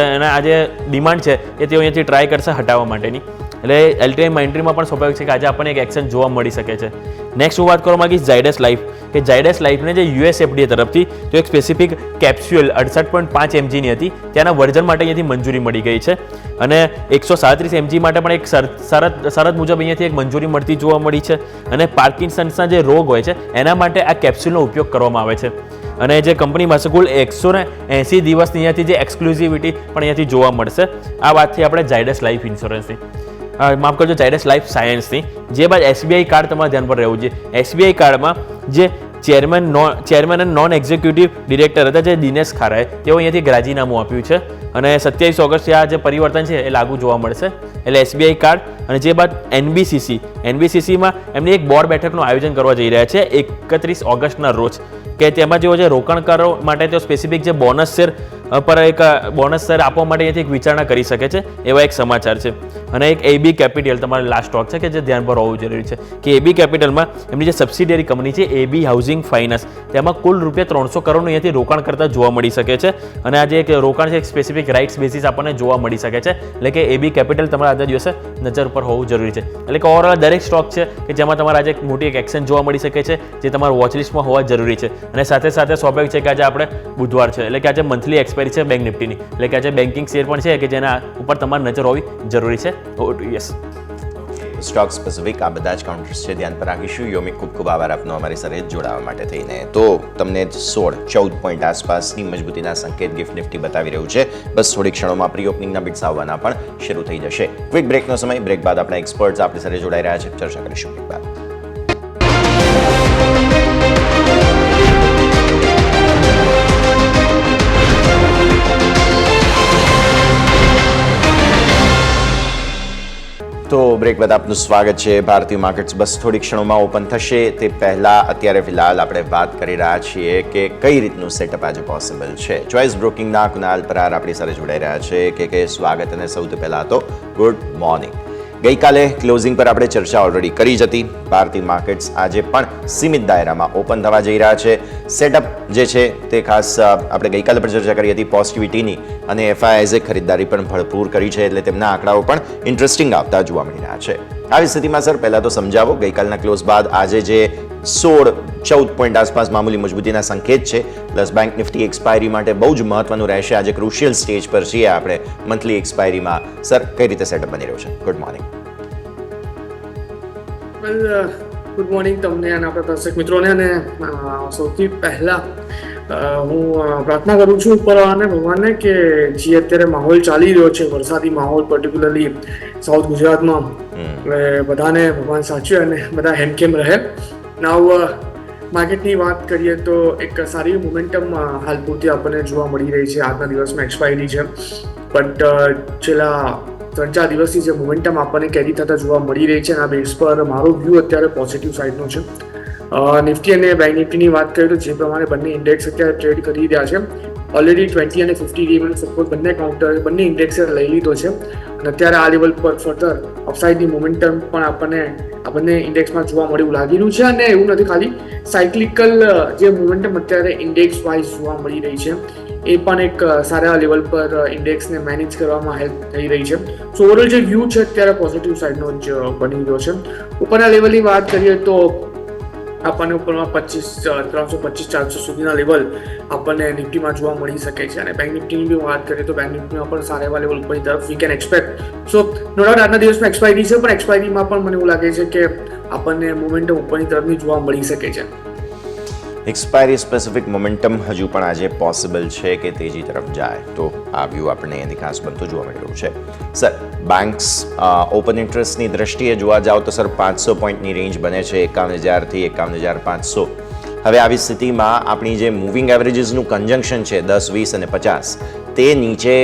Speaker 3: અને આ જે ડિમાન્ડ છે એ તેઓ અહીંયાથી ટ્રાય કરશે હટાવવા માટેની. એટલે LTI માઇન્ડ્રીમાં પણ સ્વાભાવિક છે કે આજે આપણને એક એક્શન જોવા મળી શકે છે. નેક્સ્ટ હું વાત કરવા માંગીશ ઝાયડસ લાઈફ કે ઝાયડસ લાઈફને જે USFDA તરફથી તો એક સ્પેસિફિક કેપ્સ્યુલ 68.5 mgની હતી, ત્યાંના વર્ઝન માટે અહીંયાથી મંજૂરી મળી ગઈ છે. અને 137 mg માટે પણ એક શરત મુજબ અહીંયાથી એક મંજૂરી મળતી જોવા મળી છે. અને પાર્કિન્સન્સના જે રોગ હોય છે એના માટે આ કેપ્સ્યુલનો ઉપયોગ કરવામાં આવે છે. અને જે કંપની પાસે કુલ 180 દિવસની અહીંયાથી જે એક્સક્લુઝિવિટી પણ અહીંયાથી જોવા મળશે. આ વાતથી આપણે ઝાયડસ લાઈફ ઇન્સ્યોરન્સની માફ કરજો ઝાયડસ લાઈફ સાયન્સની. જે બાદ SBI કાર્ડ તમારે ધ્યાન પર રહેવું જોઈએ. SBI કાર્ડમાં જે ચેરમેન અને નોન એક્ઝિક્યુટિવ ડિરેક્ટર હતા જે દિનેશ ખારાએ, તેઓ અહીંયાથી રાજીનામું આપ્યું છે. અને 27 ઓગસ્ટથી આ જે પરિવર્તન છે એ લાગુ જોવા મળશે. એટલે SBI કાર્ડ. અને જે બાદ NBCCમાં એમની એક બોર્ડ બેઠકનું આયોજન કરવા જઈ રહ્યા છે 31 ઓગસ્ટના રોજ, કે તેમાં જેઓ જે રોકાણકારો માટે તેઓ સ્પેસિફિક જે બોનસ શેર પર એક બોનસ સર આપવા માટે અહીંયાથી એક વિચારણા કરી શકે છે એવા એક સમાચાર છે. અને એક AB કેપિટલ તમારે લાસ્ટ સ્ટોક છે કે જે ધ્યાન પર હોવું જરૂરી છે કે AB કેપિટલમાં એમની જે સબસિડિયરી કંપની છે AB હાઉસિંગ ફાઇનાન્સ, તેમાં કુલ ₹300 કરોડનું અહીંયાથી રોકાણ કરતા જોવા મળી શકે છે. અને આ જે એક રોકાણ છે એક સ્પેસિફિક રાઇટ્સ બેસિસ આપણને જોવા મળી શકે છે. એટલે કે AB કેપિટલ તમારા આજના દિવસે નજર પર હોવું જરૂરી છે. એટલે કે ઓવરઓલ દરેક સ્ટોક છે કે જેમાં તમારે આજે એક મોટી એક એક્શન જોવા મળી શકે છે જે તમારા વોચલિસ્ટમાં હોવા જરૂરી છે. અને સાથે સાથે સ્વાભાવિક છે કે આજે આપણે બુધવાર છે એટલે કે આજે મંથલી એક્સપાયરી છે બેંક નિફ્ટીની, એટલે કે આજે બેન્કિંગ શેર પણ છે કે જેના ઉપર તમારી નજર હોવી જરૂરી છે. યસ,
Speaker 2: સ્ટોક સ્પેસિફિક આ બધા જ કાઉન્ટર્સ છે, ધ્યાન પર રાખીશું. યોમિક ખૂબ ખૂબ આભાર આપનો અમારી સાથે જોડાવા માટે થઈને. તો તમને 16-14 પોઈન્ટ આસપાસની મજબૂતીના સંકેત ગિફ્ટ નિફ્ટી બતાવી રહ્યું છે. બસ થોડી ક્ષણોમાં પ્રી ઓપનિંગના બિટ્સ આવવાના પણ શરૂ થઈ જશે. ક્વિક બ્રેકનો સમય. બ્રેક બાદ આપણા એક્સપર્ટ્સ આપણી સાથે જોડાઈ રહ્યા છે, ચર્ચા કરીશું બ્રેક બાદ. તો બ્રેક બાદ આપનું સ્વાગત છે. ભારતીય માર્કેટ્સ બસ થોડી ક્ષણોમાં ઓપન થશે તે પહેલાં અત્યારે ફિલહાલ આપણે વાત કરી રહ્યા છીએ કે કઈ રીતનું સેટઅપ આજે પોસિબલ છે. ચોઇસ બ્રોકિંગના કુનાલ પરાર આપણી સાથે જોડાઈ રહ્યા છે કે સ્વાગત. અને સૌથી પહેલાં તો ગુડ મોર્નિંગ. ગઈકાલે ક્લોઝિંગ પર આપણે ચર્ચા ઓલરેડી કરી જ હતી. ભારતીય માર્કેટ્સ આજે પણ સીમિત દાયરામાં ઓપન થવા જઈ રહ્યા છે. સેટઅપ જે છે તે ખાસ આપણે ગઈકાલે પણ ચર્ચા કરી હતી પોઝિટિવિટીની, અને FIIએ ખરીદદારી પણ ભરપૂર કરી છે એટલે તેમના આંકડાઓ પણ ઇન્ટરેસ્ટિંગ આવતા જોવા મળી રહ્યા છે. આવી સ્થિતિમાં સર પહેલાં તો સમજાવો, ગઈકાલના ક્લોઝ બાદ આજે જે 16-14 પોઈન્ટ આસપાસ મામૂલી મજબૂતીના સંકેત છે, પ્લસ બેંક નિફ્ટી એક્સપાયરી માટે બહુ જ મહત્વનું રહેશે. આજે ક્રુશિયલ સ્ટેજ પર છીએ આપણે મંથલી એક્સપાયરીમાં. સર, કઈ રીતે સેટઅપ બની રહ્યું છે? Good morning.
Speaker 4: ગુડ મોર્નિંગ તમને અને આપણા દર્શક મિત્રોને. અને સૌથી પહેલા હું પ્રાર્થના કરું છું ઉપરવાળાને, ભગવાનને, કે જે અત્યારે માહોલ ચાલી રહ્યો છે વરસાદી માહોલ, પર્ટિક્યુલરલી સાઉથ ગુજરાતમાં, બધાને ભગવાન સાચવે અને બધા હેમખેમ રહે. નાવ માર્કેટની વાત કરીએ તો એક સારી મોમેન્ટમ હાલ પૂરતી આપણને જોવા મળી રહી છે. આજના દિવસમાં એક્સપાયરી છે, બટ છેલ્લા 3-4 દિવસથી જે મોમેન્ટમ આપણને કેરી થતા જોવા મળી રહી છે, અને આ બેઝ પર મારો વ્યૂ અત્યારે પોઝિટિવ સાઇડનો છે. નિફ્ટી અને બેંક નિફ્ટીની વાત કરીએ તો જે પ્રમાણે બંને ઇન્ડેક્સ અત્યારે ટ્રેડ કરી રહ્યા છે, ઓલરેડી 20 અને 50 DMA સપોર્ટ બંને કાઉન્ટર બંને ઇન્ડેક્સે લઈ લીધો છે. અને અત્યારે આ લેવલ પર ફર્ધર અપસાઇડની મોમેન્ટમ પણ આપણને આ બંને ઇન્ડેક્સમાં જોવા મળ્યું લાગી રહ્યું છે. અને એવું નથી, ખાલી સાયક્લિકલ જે મોમેન્ટમ અત્યારે ઇન્ડેક્સ વાઇઝ જોવા મળી રહી છે એ પણ એક સારા લેવલ પર ઇન્ડેક્સને મેનેજ કરવામાં હેલ્પ થઈ રહી છે. સો ઓવરઓલ જે વ્યૂ છે અત્યારે પોઝિટિવ સાઇડનો જ બની રહ્યો છે. ઉપરના લેવલની વાત કરીએ તો આપણને ઉપરમાં 325-400 સુધીના લેવલ આપણને નિફ્ટીમાં જોવા મળી શકે છે. અને બેંક નિફ્ટીની બી વાત કરીએ તો બેંક નિફ્ટીમાં પણ સારા એવા લેવલ ઉપરની તરફ we can expect. So no doubt આજના દિવસમાં એક્સપાયરી છે, પણ એક્સપાયરીમાં પણ મને એવું લાગે છે કે આપણને મોમેન્ટમ ઉપરની તરફની જોવા મળી શકે છે.
Speaker 2: એક્સપાયરી સ્પેસિફિક મોમેન્ટમ હજુ પણ આજે પોસિબલ છે કે તેજી તરફ જાય, તો આ વ્યૂ આપણને અહીંયાથી ખાસ બનતો જોવા મળી રહ્યું છે. સર, બેંક્સ ઓપન ઇન્ટરેસ્ટની દ્રષ્ટિએ જોવા જાઓ તો સર 500 પોઈન્ટની રેન્જ બને છે, 51,000 થી 51,500. હવે આવી સ્થિતિમાં આપણી જે મૂવિંગ એવરેજીસનું કન્જંક્શન છે 10, 20 અને 50, તે નીચે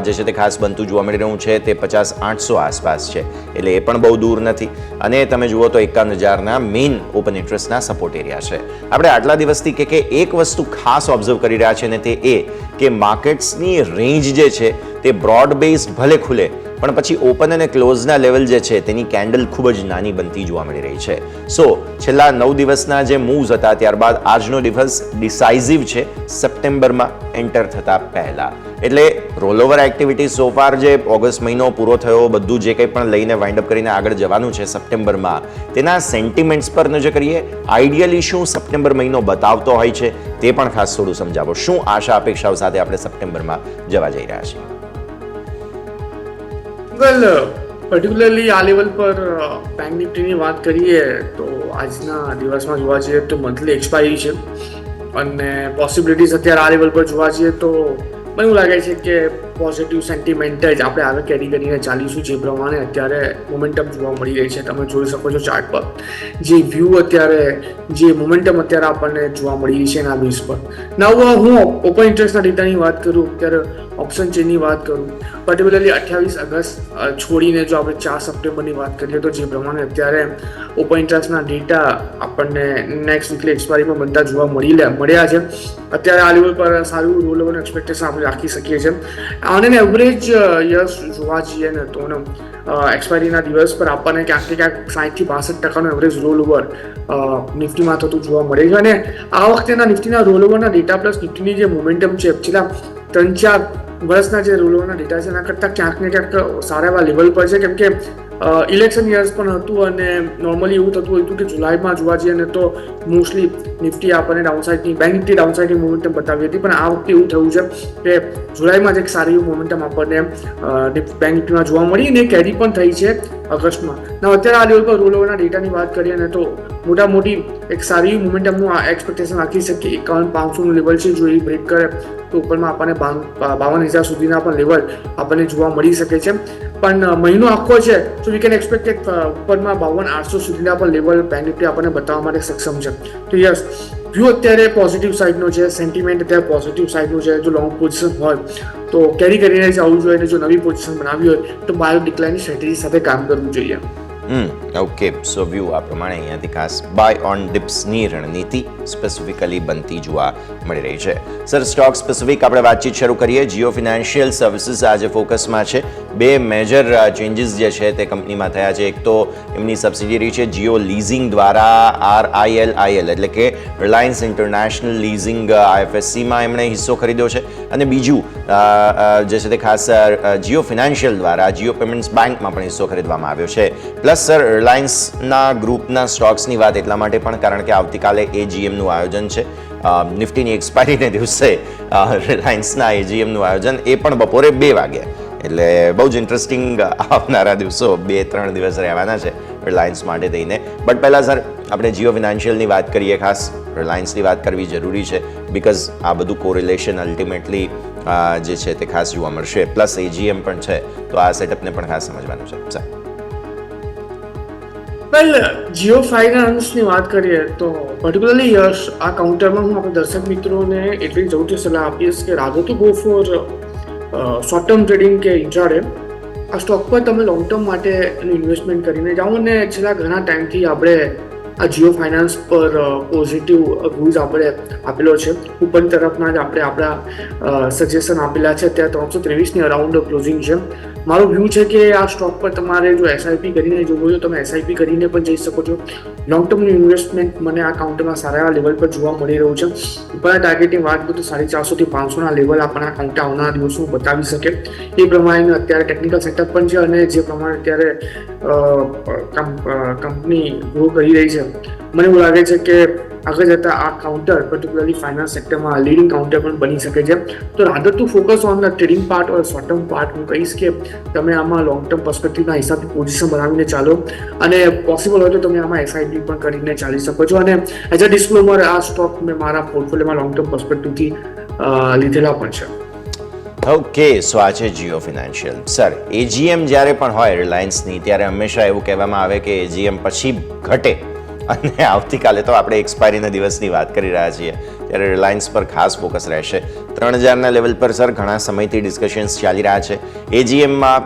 Speaker 2: જે છે તે ખાસ બનતું જોવા મળી રહ્યું છે, તે 50,800 આસપાસ છે. એટલે એ પણ બહુ દૂર નથી. અને તમે જુઓ તો 51,000ના મેઇન ઓપન ઇન્ટરેસ્ટના સપોર્ટ એરિયા છે. આપણે આટલા દિવસથી કે એક વસ્તુ ખાસ ઓબ્ઝર્વ કરી રહ્યા છે, ને તે એ કે માર્કેટ્સની રેન્જ જે છે તે બ્રોડ બેઝડ ભલે ખુલે, પણ પછી ઓપન અને ક્લોઝના લેવલ જે છે તેની કેન્ડલ ખૂબ જ નાની બનતી જોવા મળી રહી છે. સો છેલ્લા 9 દિવસના જે મૂવ્સ હતા, ત્યારબાદ આજનો દિવસ ડિસાઇઝિવ છે સપ્ટેમ્બરમાં એન્ટર થતા પહેલા. એટલે રોલઓવર એક્ટિવિટી સોફાર જે ઓગસ્ટ મહિનો પૂરો થયો, બધું જે કંઈ પણ લઈને વાઇન્ડ અપ કરીને આગળ જવાનું છે સપ્ટેમ્બરમાં, તેના સેન્ટિમેન્ટ્સ પર નજર કરીએ. આઈડિયલી શું સપ્ટેમ્બર મહિનો બતાવતો હોય છે તે પણ ખાસ થોડું સમજાવો. શું આશા અપેક્ષાઓ સાથે આપણે સપ્ટેમ્બરમાં જવા જઈ રહ્યા છીએ?
Speaker 4: વેલ, પર્ટિક્યુલરલી આ લેવલ પર બેંક નિફ્ટીની વાત કરીએ તો આજના દિવસમાં જોવા જઈએ તો મંથલી એક્સપાયરી છે, અને પોસિબિલિટીઝ અત્યારે આ લેવલ પર જોવા જઈએ તો મને એવું લાગે છે કે પોઝિટિવ સેન્ટિમેન્ટ જ આપણે આગળ કેરી કરીને ચાલીશું, જે પ્રમાણે અત્યારે મોમેન્ટમ જોવા મળી રહી છે. તમે જોઈ શકો છો ચાર્ટ પર જે વ્યૂ અત્યારે, જે મોમેન્ટમ અત્યારે આપણને જોવા મળી રહી છે એના બેઝ પર. નવ હું ઓપન ઇન્ટરેસ્ટના ડેટાની વાત કરું, અત્યારે ઓપ્શન ચેનની વાત કરું, પર્ટિક્યુલરલી 28 ઓગસ્ટ છોડીને જો આપણે 4 સપ્ટેમ્બરની વાત કરીએ તો જે પ્રમાણે અત્યારે ઓપન ઇન્ટરેસ્ટના ડેટા આપણને નેક્સ્ટ વીકલી એક્સપાયરીમાં બનતા જોવા મળ્યા છે. અત્યારે આ લેવલ પર સારું રોલ ઓવરનું એક્સપેક્ટેશન આપણે રાખી શકીએ છીએ. આને એવરેજ યસ જોવા જઈએ ને તો એક્સપાયરીના દિવસ પર આપણને ક્યાંક ને ક્યાંક 60 થી 62% એવરેજ રોલ ઓવર નિફ્ટીમાં થતું જોવા મળે છે. અને આ વખતેના નિફ્ટીના રોલ ઓવરના ડેટા પ્લસ નિફ્ટીની જે મોમેન્ટમ છે છેલ્લા 3-4 વર્ષના જે રોલ ઓવરના ડેટા છે એના કરતાં ક્યાંક ને ક્યાંક સારા એવા લેવલ પર છે. કેમ કે ઇલેક્શન યર્સ પણ હતું અને નોર્મલી એવું થતું હતું કે જુલાઈમાં જોવા જઈએ ને તો મોસ્ટલી નિફ્ટી આપણને ડાઉનસાઇડની, બેંક નિફ્ટી ડાઉનસાઇડની મોમેન્ટમ બતાવી હતી. પણ આ વખતે એવું થયું છે કે જુલાઈમાં જ એક સારી મોમેન્ટમ આપણને બેંક નિફ્ટીમાં જોવા મળી અને કેરી પણ થઈ છે ઓગસ્ટમાં. અત્યારે આ લેવલ પર રોલ ઓવરના ડેટાની વાત કરીએ ને તો મોટા મોટી એક સારી મોમેન્ટમનું એક્સપેક્ટેશન રાખી શકીએ. 51,500નું લેવલ છે, જો એ બ્રેક કરે તો ઉપરમાં આપણને 52,000 સુધીના પણ લેવલ આપણને જોવા મળી શકે છે. પણ મહિનો આખો છે તો વી કેન એક્સપેક્ટ કે ઉપરમાં 52,800 સુધીના પણ લેવલ બેંક નિફ્ટી આપણને બતાવવા માટે સક્ષમ છે. તો યસ, વ્યૂ અત્યારે પોઝિટિવ સાઇડનો છે, સેન્ટિમેન્ટ અત્યારે પોઝિટિવ સાઇડનું છે. જો લોંગ પોઝિશન હોય તો કેરી કરીને જવું જોઈએ અને જો નવી પોઝિશન બનાવી હોય તો બાયો ડિક્લાઇનની સ્ટ્રેટેજી સાથે કામ કરવું જોઈએ.
Speaker 2: ઓકે, સો વ્યૂ આ પ્રમાણે અહીંયાથી ખાસ બાય ઓન ડિપ્સની રણનીતિ સ્પેસિફિકલી બનતી જોવા મળી રહી છે. સર, સ્ટોક સ્પેસિફિક આપણે વાતચીત શરૂ કરીએ. જીઓ ફિનાન્શિયલ સર્વિસીસ આજે ફોકસમાં છે. 2 મેજર ચેન્જીસ જે છે તે કંપનીમાં થયા છે. એક તો એમની સબસિડિયરી છે જીઓ લીઝિંગ દ્વારા RIL એટલે કે રિલાયન્સ ઇન્ટરનેશનલ લીઝિંગ IFSCમાં એમણે હિસ્સો ખરીદ્યો છે. અને બીજું જે છે તે ખાસ જીઓ ફિનાન્શિયલ દ્વારા જીઓ પેમેન્ટ્સ બેંકમાં પણ હિસ્સો ખરીદવામાં આવ્યો છે. પ્લસ સર, રિલાયન્સના ગ્રુપના સ્ટોક્સની વાત એટલા માટે પણ કારણ કે આવતીકાલે AGMનું આયોજન છે. નિફ્ટીની એક્સપાયરીને દિવસે રિલાયન્સના AGMનું આયોજન, એ પણ બપોરે 2 વાગે. એટલે બહુ જ ઇન્ટરેસ્ટિંગ આવનારા દિવસો 2-3 દિવસ રહેવાના છે રિલાયન્સ માટે થઈને. બટ પહેલાં સર આપણે જીઓ ફિનાન્શિયલની વાત કરીએ. ખાસ રિલાયન્સની વાત કરવી જરૂરી છે બિકોઝ આ બધું કોરિલેશન અલ્ટિમેટલી જે છે તે ખાસ જોવા મળશે. પ્લસ AGM પણ છે તો આ સેટઅપને પણ ખાસ સમજવાનું છે. સર,
Speaker 4: વેલ, જીઓ ફાઇનાન્સની વાત કરીએ તો પર્ટિક્યુલરલી યશ આ કાઉન્ટરમાં હું આપણા દર્શક મિત્રોને એટલી જરૂરથી સલાહ આપીશ કે rather to go for short term trading કે ઇન્ટ્રાડે. આ સ્ટોક પર તમે લોંગ ટર્મ માટે એનું ઇન્વેસ્ટમેન્ટ કરીને જાઓ. અને છેલ્લા ઘણા ટાઈમથી આપણે આ જીઓ ફાઇનાન્સ પર પોઝિટિવ વ્યૂઝ આપણે આપેલો છે. ઉપરની તરફના જ આપણે આપણા સજેશન આપેલા છે. અત્યારે 323ની અરાઉન્ડ ક્લોઝિંગ છે. મારો વ્યૂ છે કે આ સ્ટોક પર તમારે જો SIP કરીને જોવું હોય તો તમે SIP કરીને પણ જઈ શકો છો. લોંગ ટર્મનું ઇન્વેસ્ટમેન્ટ મને આ કાઉન્ટરમાં સારા એવા લેવલ પર જોવા મળી રહ્યું છે. ઉપરના ટાર્ગેટની વાત કરું તો 450 થી 500ના લેવલ આપણને આ કાઉન્ટ આવનારા દિવસોમાં બતાવી શકે. એ પ્રમાણે અત્યારે ટેકનિકલ સેટઅપ પણ છે અને જે પ્રમાણે અત્યારે કંપની ગ્રો કરી રહી છે, મને એવું લાગે છે કે આગળ જતાં આ કાઉન્ટર પર્ટિક્યુલરલી ફાઇનાન્સ સેક્ટરમાં લીડિંગ કાઉન્ટર પણ બની શકે છે. તો rather two focus on the trading part or short term part હું કહીશ કે તમે આમાં લોંગ ટર્મ પર્સપેક્ટિવના હિસાબથી પોઝિશન બનાવીને ચાલો. અને પોસિબલ હોય તો તમે આમાં SIP પણ કરીને ચાલી શકો છો. અને એઝ અ ડિસ્ક્લોમર, આ સ્ટોક મેં મારા પોર્ટફોલિયોમાં લોંગ ટર્મ પર્સપેક્ટિવથી લીધેલા પણ છે.
Speaker 2: ઓકે, સો આ છે જીઓ ફિનાન્શિયલ. સર, AGM જ્યારે પણ હોય રિલાયન્સની ત્યારે હંમેશા એવું કહેવામાં આવે કે AGM પછી ઘટે. અને આવતીકાલે તો આપણે એક્સપાયરીના દિવસની વાત કરી રહ્યા છીએ ત્યારે રિલાયન્સ પર ખાસ ફોકસ રહેશે. 3,000ના લેવલ પર સર ઘણા સમયથી ડિસ્કશન્સ ચાલી રહ્યા છે. AGMમાં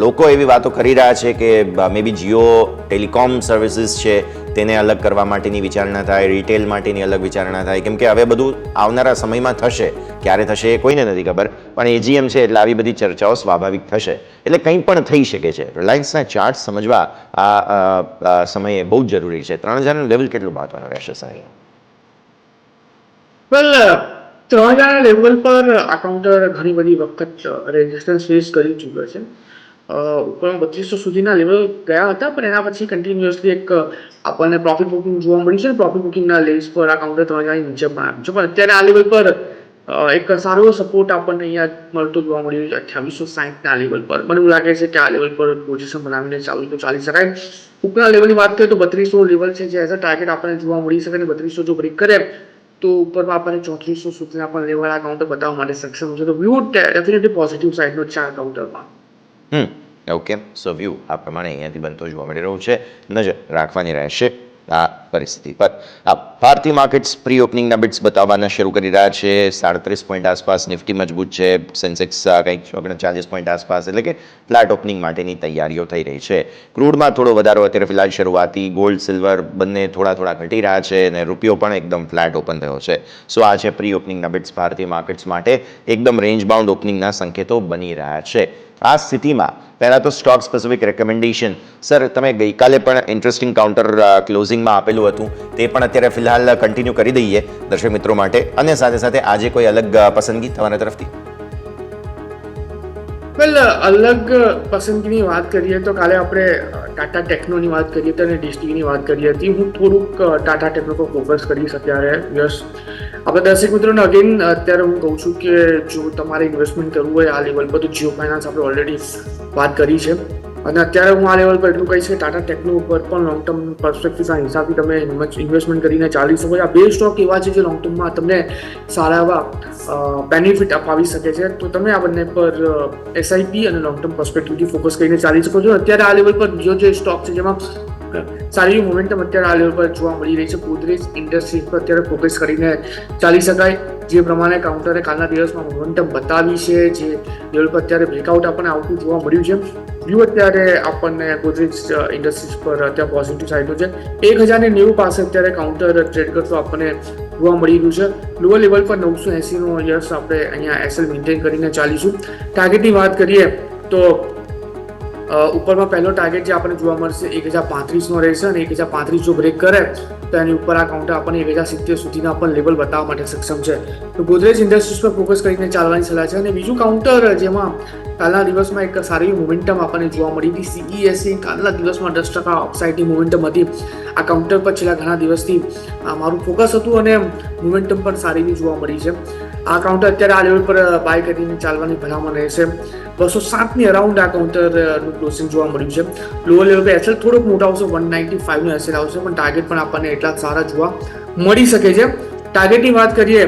Speaker 2: લોકો એવી વાતો કરી રહ્યા છે કે મે બી જીઓ ટેલિકોમ સર્વિસીસ છે તેને અલગ કરવા માટેની વિચારણા થાય, રિટેલ માટેની અલગ વિચારણા થાય. કેમ કે હવે બધું આવનારા સમયમાં થશે. ક્યારે થશે એ કોઈને નથી ખબર, પણ AGM છે એટલે આવી બધી ચર્ચાઓ સ્વાભાવિક થશે. એટલે કંઈ પણ થઈ શકે છે. રિલાયન્સના ચાર્ટ સમજવા આ સમયે બહુ જ જરૂરી છે. 3,000નું લેવલ કેટલું મહત્વનું રહેશે સર?
Speaker 4: વેલ, 3,000ના લેવલ પર આ કાઉન્ટર ઘણી બધી વખત રેઝિસ્ટન્સ ફેસ કરી ચૂક્યો છે. ઉપર 3200 સુધીના લેવલ ગયા હતા, પણ એના પછી કન્ટિન્યુઅસલી એક આપણને પ્રોફિટ બુકિંગ જોવા મળ્યું છે. પ્રોફિટ બુકિંગના લેવલ્સ પર આ કાઉન્ટર 3,000ની નીચે પણ આવ્યું છે. પણ અત્યારે આ લેવલ પર એક સારો સપોર્ટ આપણને અહીંયા મળતો જોવા મળ્યું છે 2860ના લેવલ પર. મને એવું લાગે છે કે આ લેવલ પર પોઝિશન બનાવીને ચાલી શકાય. ઉપરના લેવલની વાત કરીએ તો 3200 લેવલ છે જે એઝ અ ટાર્ગેટ આપણને જોવા મળી શકે. અને 3200 જો બ્રેક કરે તો ઉપરમાં આપણને 3400 સુધીના પણ લેવલ આ કાઉન્ટર બતાવવા માટે સક્ષમ છે. તો વ્યૂ ડેફિનેટલી પોઝિટિવ સાઇડનો છે આ કાઉન્ટરમાં.
Speaker 2: ઓકે, સો વ્યૂ આ પ્રમાણે અહીંયાથી બનતો જોવા મળી રહ્યો છે. નજર રાખવાની રહેશે આ પરિસ્થિતિ પર. આ ભારતીય માર્કેટ્સ પ્રી ઓપનિંગના બિટ્સ બતાવવાના શરૂ કરી રહ્યા છે. 37 પોઈન્ટ આસપાસ નિફ્ટી મજબૂત છે. સેન્સેક્સ કંઈક 40 પોઈન્ટ આસપાસ, એટલે કે ફ્લેટ ઓપનિંગ માટેની તૈયારીઓ થઈ રહી છે. ક્રૂડમાં થોડો વધારો અત્યારે ફિલહાલ શરૂઆતી. ગોલ્ડ સિલ્વર બંને થોડા ઘટી રહ્યા છે અને રૂપિયો પણ એકદમ ફ્લેટ ઓપન થયો છે. સો આ છે પ્રી ઓપનિંગના બિટ્સ ભારતીય માર્કેટ્સ માટે. એકદમ રેન્જ બાઉન્ડ ઓપનિંગના સંકેતો બની રહ્યા છે. આ સ્થિતિમાં પહેલાં તો સ્ટોક સ્પેસિફિક રેકમેન્ડેશન. સર, તમે ગઈકાલે પણ ઇન્ટરેસ્ટિંગ કાઉન્ટર ક્લોઝિંગમાં આપેલું હતું, તે પણ અત્યારે ફિલહાલ કન્ટિન્યુ કરી દઈએ દર્શક મિત્રો માટે, અને સાથે સાથે આજે કોઈ અલગ પસંદગી તમારા તરફથી?
Speaker 4: વેલ, અલગ પસંદગીની વાત કરીએ તો કાલે આપણે ટાટા ટેકનોની વાત કરીએ તો અને ડીએસટીવીની વાત કરી હતી. હું થોડુંક ટાટા ટેકનો પર ફોકસ કરીશ અત્યારે. યસ, આપણે દર્શક મિત્રોને અગેન અત્યારે હું કહું છું કે જો તમારે ઇન્વેસ્ટમેન્ટ કરવું હોય આ લેવલ પર તો જીઓ ફાઇનાન્સ આપણે ઓલરેડી વાત કરી છે, અને અત્યારે હું આ લેવલ પર એટલું કહીશ કે ટાટા ટેકનો ઉપર પણ લોંગ ટર્મ પર્સપેક્ટિવના હિસાબથી તમે ઇન્વેસ્ટમેન્ટ કરીને ચાલી શકો છો. આ બે સ્ટોક એવા છે જે લોંગ ટર્મમાં તમને સારા એવા બેનિફિટ અપાવી શકે છે. તો તમે આ બંને પર એસઆઈપી અને લોંગ ટર્મ પર્સપેક્ટિવથી ફોકસ કરીને ચાલી શકો છો. અત્યારે આ લેવલ પર બીજો જે સ્ટોક છે જેમાં સારી મોમેન્ટમ અત્યારે આ લેવલ પર જોવા મળી રહી છે, ગોદરેજ ઇન્ડસ્ટ્રીઝ પર અત્યારે ફોકસ કરીને ચાલી શકાય. જે પ્રમાણે કાઉન્ટરે કાલના દિવસમાં મોમેન્ટમ બતાવી છે, જે લેવલ પર અત્યારે બ્રેકઆઉટ આપણને આવતું જોવા મળ્યું છે. વ્યૂ અત્યારે આપણને ગોદરેજ ઇન્ડસ્ટ્રીઝ પર અત્યારે પોઝિટિવ સાઇડનું છે. 1090 પાસે અત્યારે કાઉન્ટર ટ્રેડ કરતો આપણને જોવા મળી રહ્યું છે. લોઅર લેવલ પર 980નો યસ આપણે અહીંયા એસએલ મેન્ટેન કરીને ચાલીશું. ટાર્ગેટની વાત કરીએ તો ઉપરમાં પહેલો ટાર્ગેટ જે આપણને જોવા મળશે 1035નો રહેશે, અને 1035 જો બ્રેક કરે તો એની ઉપર આ કાઉન્ટર આપણને 1070 સુધીના પણ લેવલ બતાવવા માટે સક્ષમ છે. તો ગોદરેજ ઇન્ડસ્ટ્રીઝ પર ફોકસ કરીને ચાલવાની સલાહ છે. અને બીજું કાઉન્ટર જેમાં કાલના દિવસમાં એક સારી મોમેન્ટમ આપણને જોવા મળી હતી, સીઈએસસી કાલના દિવસમાં 10% અપસાઇડની મોમેન્ટમ હતી. આ કાઉન્ટર પર છેલ્લા ઘણા દિવસથી મારું ફોકસ હતું અને મોમેન્ટમ પણ સારી જોવા મળી છે. આ કાઉન્ટર અત્યારે આ લેવલ પર બાય કરીને ચાલવાની ભલામણ રહેશે. 207ની અરાઉન્ડ આ કાઉન્ટરનું ક્લોઝિંગ જોવા મળ્યું છે. લોઅર લેવલ પર એસએલ થોડોક મોટા આવશે, 195નો એસએલ આવશે, પણ ટાર્ગેટ પણ આપણને એટલા સારા જોવા મળી શકે છે. ટાર્ગેટની વાત કરીએ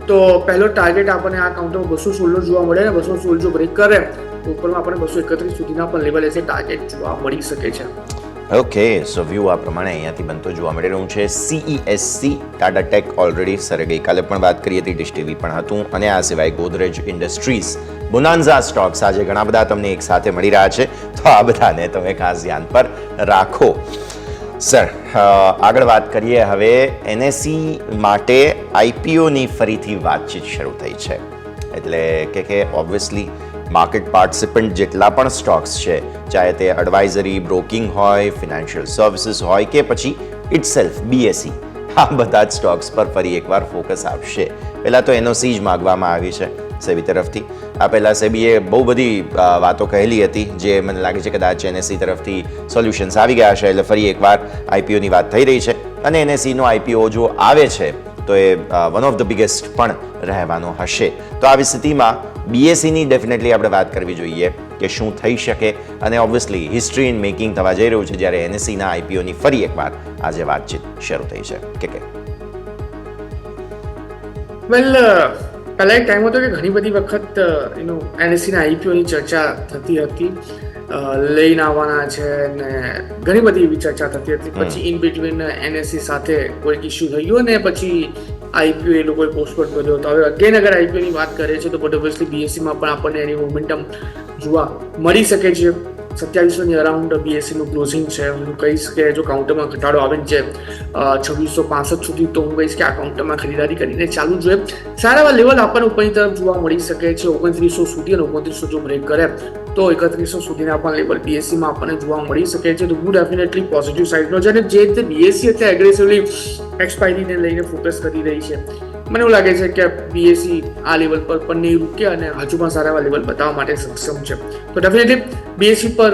Speaker 4: તો પહેલો ટાર્ગેટ આપણને આ કાઉન્ટરમાં 216 જોવા મળે, અને 216 જો બ્રેક કરે તો ઉપરમાં આપણને 231 સુધીના પણ લેવલ એસે ટાર્ગેટ જોવા મળી શકે છે.
Speaker 2: ઓકે, સો વ્યૂ આ પ્રમાણે અહીંયાથી બનતો જોવા મળી રહ્યું છે. CESC ટાટા ટેક ઓલરેડી સરે ગઈકાલે પણ વાત કરી હતી, ડિશ ટીવી પણ હતું, અને આ સિવાય ગોદરેજ ઇન્ડસ્ટ્રીઝ, બોનાન્ઝા સ્ટોક્સ આજે ઘણા બધા તમને એક સાથે મળી રહ્યા છે. તો આ બધાને તમે ખાસ ધ્યાન પર રાખો. સર, આગળ વાત કરીએ હવે. NSE માટે IPOની ફરીથી વાતચીત શરૂ થઈ છે, એટલે કે ઓબ્વિયસલી માર્કેટ પાર્ટિસિપન્ટ જેટલા પણ સ્ટોક્સ છે, ચાહે તે એડવાઇઝરી, બ્રોકિંગ હોય, ફિનાન્શિયલ સર્વિસીસ હોય કે પછી ઇટસેલ્ફ BSE, આ બધા જ સ્ટોક્સ પર ફરી એકવાર ફોકસ આપશે. પહેલાં તો NOC જ માગવામાં આવી છે સેબી તરફથી. આ પહેલાં સેબીએ બહુ બધી વાતો કહેલી હતી, જે મને લાગે છે કદાચ NSE તરફથી સોલ્યુશન્સ આવી ગયા છે, એટલે ફરી એકવાર IPOની વાત થઈ રહી છે. અને NSEનો IPO જો આવે છે તો એ વન ઓફ ધ બિગેસ્ટ પણ રહેવાનો હશે. તો આવી સ્થિતિમાં BSEની ડેફિનેટલી આપણે વાત કરવી જોઈએ કે શું થઈ શકે, અને ઓબ્વિયસલી હિસ્ટ્રી ઇન મેકિંગ થવા જઈ રહ્યું છે જ્યારે NSEના IPOની ફરી એકવાર આજે વાતચીત શરૂ થઈ છે. કે
Speaker 4: વેલ, પહેલાં એક ટાઈમ હતો કે ઘણી બધી વખત NSEના IPOની ચર્ચા થતી હતી, લઈને આવવાના છે ને ઘણી બધી એવી ચર્ચા થતી હતી. પછી ઇન બિટવીન NSE સાથે કોઈક ઇસ્યુ થઈ ગયો ને પછી IPO એ લોકોએ પોસ્ટપોન કર્યો હતો. હવે અગેન અગર IPOની વાત કરીએ છીએ તો બટ ઓબ્વિયસલી BSEમાં પણ આપણને એની મોમેન્ટમ જોવા મળી શકે છે. 2700ની અરાઉન્ડ BSEનું ક્લોઝિંગ છે. હું કહીશ કે જો કાઉન્ટરમાં ઘટાડો આવે છે 2665 સુધી, તો હું કહીશ કે આ કાઉન્ટરમાં ખરીદારી કરીને ચાલુ જોઈએ. સારા એવા લેવલ આપણને ઉપરની તરફ જોવા મળી શકે છે 2900 સુધી, અને 2900 જો બ્રેક કરે તો 3100 સુધીના પણ લેવલ BSEમાં આપણને જોવા મળી શકે છે. તો હું ડેફિનેટલી પોઝિટિવ સાઇડનો છે, અને જે રીતે BSE અત્યારે એગ્રેસિવલી એક્સપાયરીને લઈને ફોકસ કરી રહી છે, મને એવું લાગે છે કે BSE આ લેવલ પર પણ નહીં રૂકે અને હજુ પણ સારા એવા લેવલ બતાવવા માટે સક્ષમ છે. તો ડેફિનેટલી BSE પર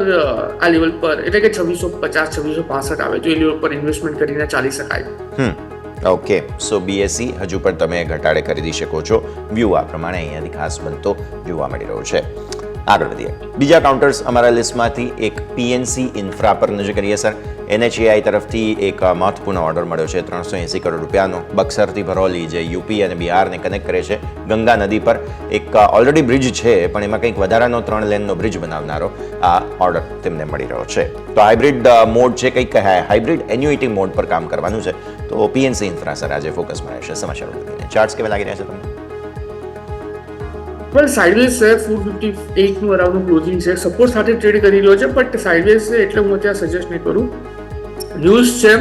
Speaker 4: આ લેવલ પર એટલે કે 2650 2665 આવે તો એ લેવલ પર ઇન્વેસ્ટમેન્ટ કરીને ચાલી શકાય.
Speaker 2: ઓકે, સો BSE હજુ પણ તમે ઘટાડે ખરીદી શકો છો. વ્યૂ આ પ્રમાણે અહીંયાથી ખાસ બનતો જોવા મળી રહ્યો છે. આગળ વધીએ. બીજા કાઉન્ટર્સ અમારા લિસ્ટમાંથી એક PNC ઇન્ફ્રા પર નજર કરીએ. સર, NHAI તરફથી એક મહત્વપૂર્ણ ઓર્ડર મળ્યો છે 380 કરોડ રૂપિયાનો. બક્સરથી ભરૌલી, જે યુપી અને બિહારને કનેક્ટ કરે છે ગંગા નદી પર, એક ઓલરેડી બ્રિજ છે પણ એમાં કંઈક વધારાનો 3 લેનનો બ્રિજ બનાવનારો આ ઓર્ડર તેમને મળી રહ્યો છે. તો હાઇબ્રિડ મોડ છે, કંઈક હાઇબ્રિડ એન્યુઇટી મોડ પર કામ કરવાનું છે. તો PNC ઇન્ફ્રા સર આજે ફોકસમાં રહેશે. સમાચારો ચાર્ટ્સ કેવા લાગી રહ્યા છે તમને?
Speaker 4: વેલ સાઇડવેઝ છે, 458 નું અરાઉન્ડનું ક્લોઝિંગ છે, સપોર્ટ સાથે ટ્રેડ કરી રહ્યો છે, બટ સાઇડવેઝ છે એટલે હું અત્યારે સજેસ્ટ નહીં કરું. ન્યૂઝ છે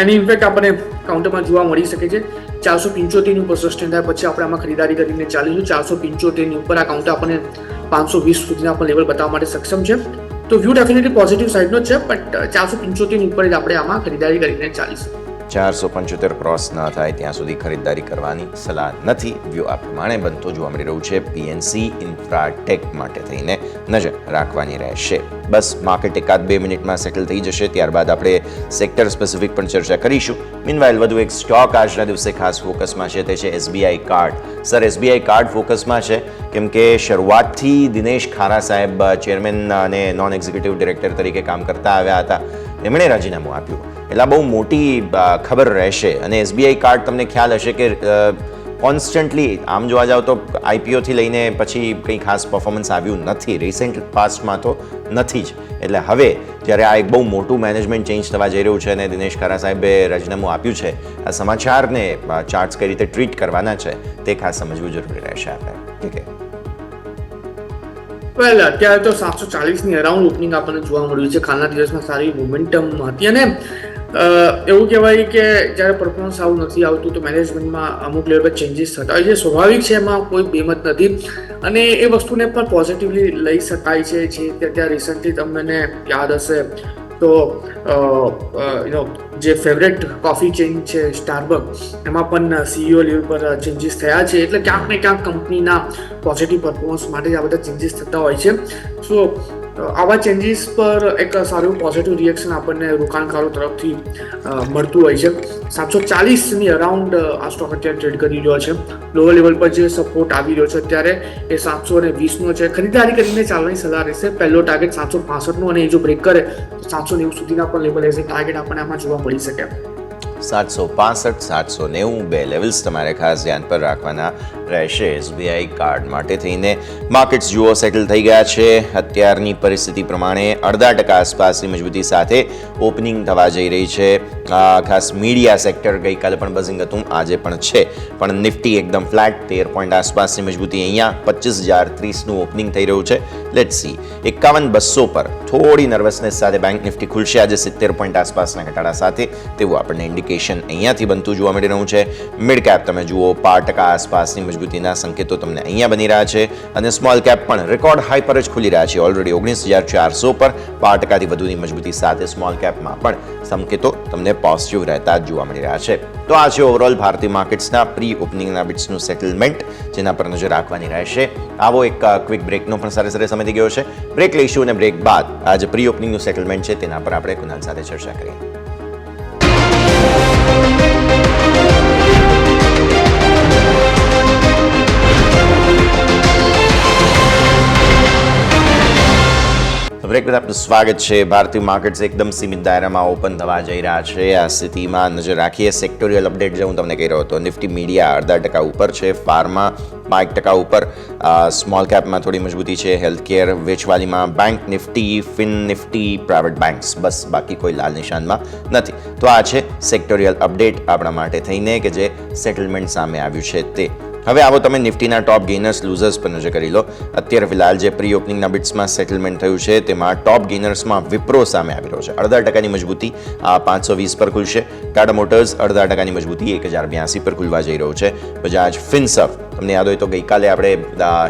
Speaker 4: એની ઇમ્પેક્ટ આપણને કાઉન્ટરમાં જોવા મળી શકે છે. 475 ની ઉપર સસ્ટેન થાય પછી આપણે આમાં ખરીદારી કરીને ચાલીશું. 475 ની ઉપર આ કાઉન્ટર આપણને 520 સુધીના પણ લેવલ બતાવવા માટે સક્ષમ છે. તો વ્યૂ ડેફિનેટલી પોઝિટિવ સાઇડનો જ છે, બટ 475 ની ઉપર જ આપણે આમાં ખરીદારી કરીને ચાલીશું.
Speaker 2: 475 ક્રોસ ન થાય ત્યાં સુધી ખરીદારી કરવાની સલાહ નથી. વ્યૂ આ પ્રમાણે બનતો જોવા મળી રહ્યું છે. PNC ઇન્ફ્રાટેક માટે થઈને નજર રાખવાની રહેશે. બસ માર્કેટ એકાદ 2 મિનિટમાં સેટલ થઈ જશે, ત્યારબાદ આપણે સેક્ટર સ્પેસિફિક પણ ચર્ચા કરીશું. મીનવાઇલ વધુ એક સ્ટોક આજના દિવસે ખાસ ફોકસમાં છે, તે છે SBI card. Sir, SBI card ફોકસમાં છે કેમ કે શરૂઆતથી દિનેશ ખારા સાહેબ ચેરમેન અને નોન એક્ઝિક્યુટિવ ડિરેક્ટર તરીકે કામ કરતા આવ્યા હતા. એમણે રાજીનામું આપ્યું એટલે બહુ મોટી ખબર રહેશે. અને SBI કાર્ડ તમને ખ્યાલ હશે કે કોન્સ્ટન્ટલી આમ જોવા જાવ તો IPOથી લઈને પછી કંઈ ખાસ પરફોર્મન્સ આવ્યું નથી, રિસેન્ટ પાસ્ટમાં તો નથી જ. એટલે હવે જ્યારે આ એક બહુ મોટું મેનેજમેન્ટ ચેન્જ થવા જઈ રહ્યું છે અને દિનેશ ખારા સાહેબે રાજીનામું આપ્યું છે, આ સમાચારને ચાર્ટ્સ કઈ રીતે ટ્રીટ કરવાના છે તે ખાસ સમજવું જરૂરી રહેશે આપણે. ઠીક છે.
Speaker 4: વેલ અત્યારે તો 740 ની અરાઉન્ડ ઓપનિંગ આપણને જોવા મળ્યું છે. કાલના દિવસમાં સારી મોમેન્ટમ હતી અને એવું કહેવાય કે જ્યારે પરફોર્મન્સ આવું નથી આવતું તો મેનેજમેન્ટમાં અમુક લેવલ પર ચેન્જીસ થતા હોય છે. સ્વાભાવિક છે, એમાં કોઈ બેમત નથી અને એ વસ્તુને પણ પોઝિટિવલી લઈ શકાય છે. જે ત્યાં રિસન્ટલી તમને યાદ હશે તો જે ફેવરેટ કોફી ચેઇન છે સ્ટારબક, એમાં પણ CEO લેવલ પર ચેન્જીસ થયા છે. એટલે ક્યાંક ને ક્યાંક કંપનીના પોઝિટિવ પરફોર્મન્સ માટે આ બધા ચેન્જીસ થતા હોય છે. સો આવા ચેન્જીસ પર એક સારું પોઝિટિવ રિએક્શન આપણને રોકાણકારો તરફથી મળતું હોય છે. 740 ની અરાઉન્ડ આ સ્ટોક અત્યારે ટ્રેડ કરી રહ્યો છે. લોઅર લેવલ પર જે સપોર્ટ આવી રહ્યો છે અત્યારે એ 720 નો છે. ખરીદારી કરીને ચાલવાની સલાહ રહેશે. પહેલો ટાર્ગેટ 765 નો, અને એ જો બ્રેક કરે તો 790 સુધીના પણ લેવલ રહેશે. ટાર્ગેટ આપણને આમાં જોવા મળી શકે.
Speaker 2: 765, 790 બે લેવલ્સ તમારે ખાસ ધ્યાન પર રાખવાના રહેશે SBI કાર્ડ માટે થઈને. માર્કેટ્સ જુઓ સેટલ થઈ ગયા છે. અત્યારની પરિસ્થિતિ પ્રમાણે 0.5% આસપાસની મજબૂતી સાથે ઓપનિંગ થવા જઈ રહી છે. ખાસ મીડિયા સેક્ટર ગઈકાલે પણ બઝિંગ હતું, આજે પણ છે, પણ નિફ્ટી એકદમ ફ્લેટ, 13 પોઈન્ટ આસપાસની મજબૂતી. અહીંયા 25,030નું ઓપનિંગ થઈ રહ્યું છે. લેટ્સ સી 51,200 પર થોડી નર્વસનેસ સાથે બેંક નિફ્ટી ખુલશે આજે 70 પોઈન્ટ આસપાસના ઘટાડા સાથે, તેવું આપણને ઇન્ડિકેશન અહીંયાથી બનતું જોવા મળી રહ્યું છે. મિડ કેપ તમે જુઓ 5% આસપાસની મજબૂતીના સંકેતો તમને અહીંયા બની રહ્યા છે અને સ્મોલ કેપ પણ રેકોર્ડ હાઈ પર જ ખુલી રહ્યા છે. ઓલરેડી 19,400 પર 5%થી વધુની મજબૂતી સાથે સ્મોલ કેપમાં પણ સંકેતો તમને પોઝિટિવ રહેતા જ જોવા મળી રહ્યા છે. તો આ છે ઓવરઓલ ભારતીય માર્કેટ્સના પ્રી ઓપનિંગના બિટ્સનું સેટલમેન્ટ, જેના પર નજર રાખવાની રહેશે. આવો એક ક્વિક બ્રેકનો પણ સારે સારે સમય થઈ ગયો છે. બ્રેક લઈશું અને બ્રેક બાદ આજે પ્રી ઓપનિંગનું સેટલમેન્ટ છે તેના પર આપણે કુનાલ સાથે ચર્ચા કરીએ. બ્રેક બાદ આપનું સ્વાગત છે. ભારતીય માર્કેટ્સ એકદમ સીમિત દાયરામાં ઓપન થવા જઈ રહ્યા છે. આ સ્થિતિમાં નજર રાખીએ સેક્ટોરિયલ અપડેટ જે હું તમને કહી રહ્યો હતો. નિફ્ટી મીડિયા 0.5% ઉપર છે, ફાર્મા 5% ઉપર, સ્મોલ કેપમાં થોડી મજબૂતી છે, હેલ્થકેર વેચવાલીમાં, bank Nifty, fin Nifty, private banks, બસ બાકી કોઈ લાલ નિશાનમાં નથી. તો આ છે સેક્ટોરિયલ અપડેટ આપણા માટે થઈને કે જે સેટલમેન્ટ સામે આવ્યું છે તે. હવે આવો તમે નિફ્ટીના ટોપ ગેઇનર્સ લૂઝર્સ પર નજર કરી લો. અત્યારે ફિલહાલ જે પ્રી ઓપનિંગના બિટ્સમાં સેટલમેન્ટ થયું છે તેમાં ટોપ ગેઇનર્સમાં વિપ્રો સામે આવી રહ્યો છે. 0.5%ની મજબૂતી 520 પર ખુલશે. ટાટા મોટર્સ 0.5%ની મજબૂતી 1082 પર ખુલવા જઈ રહ્યો છે. બજાજ ફિનસર્વ, તમને યાદ હોય તો ગઈકાલે આપણે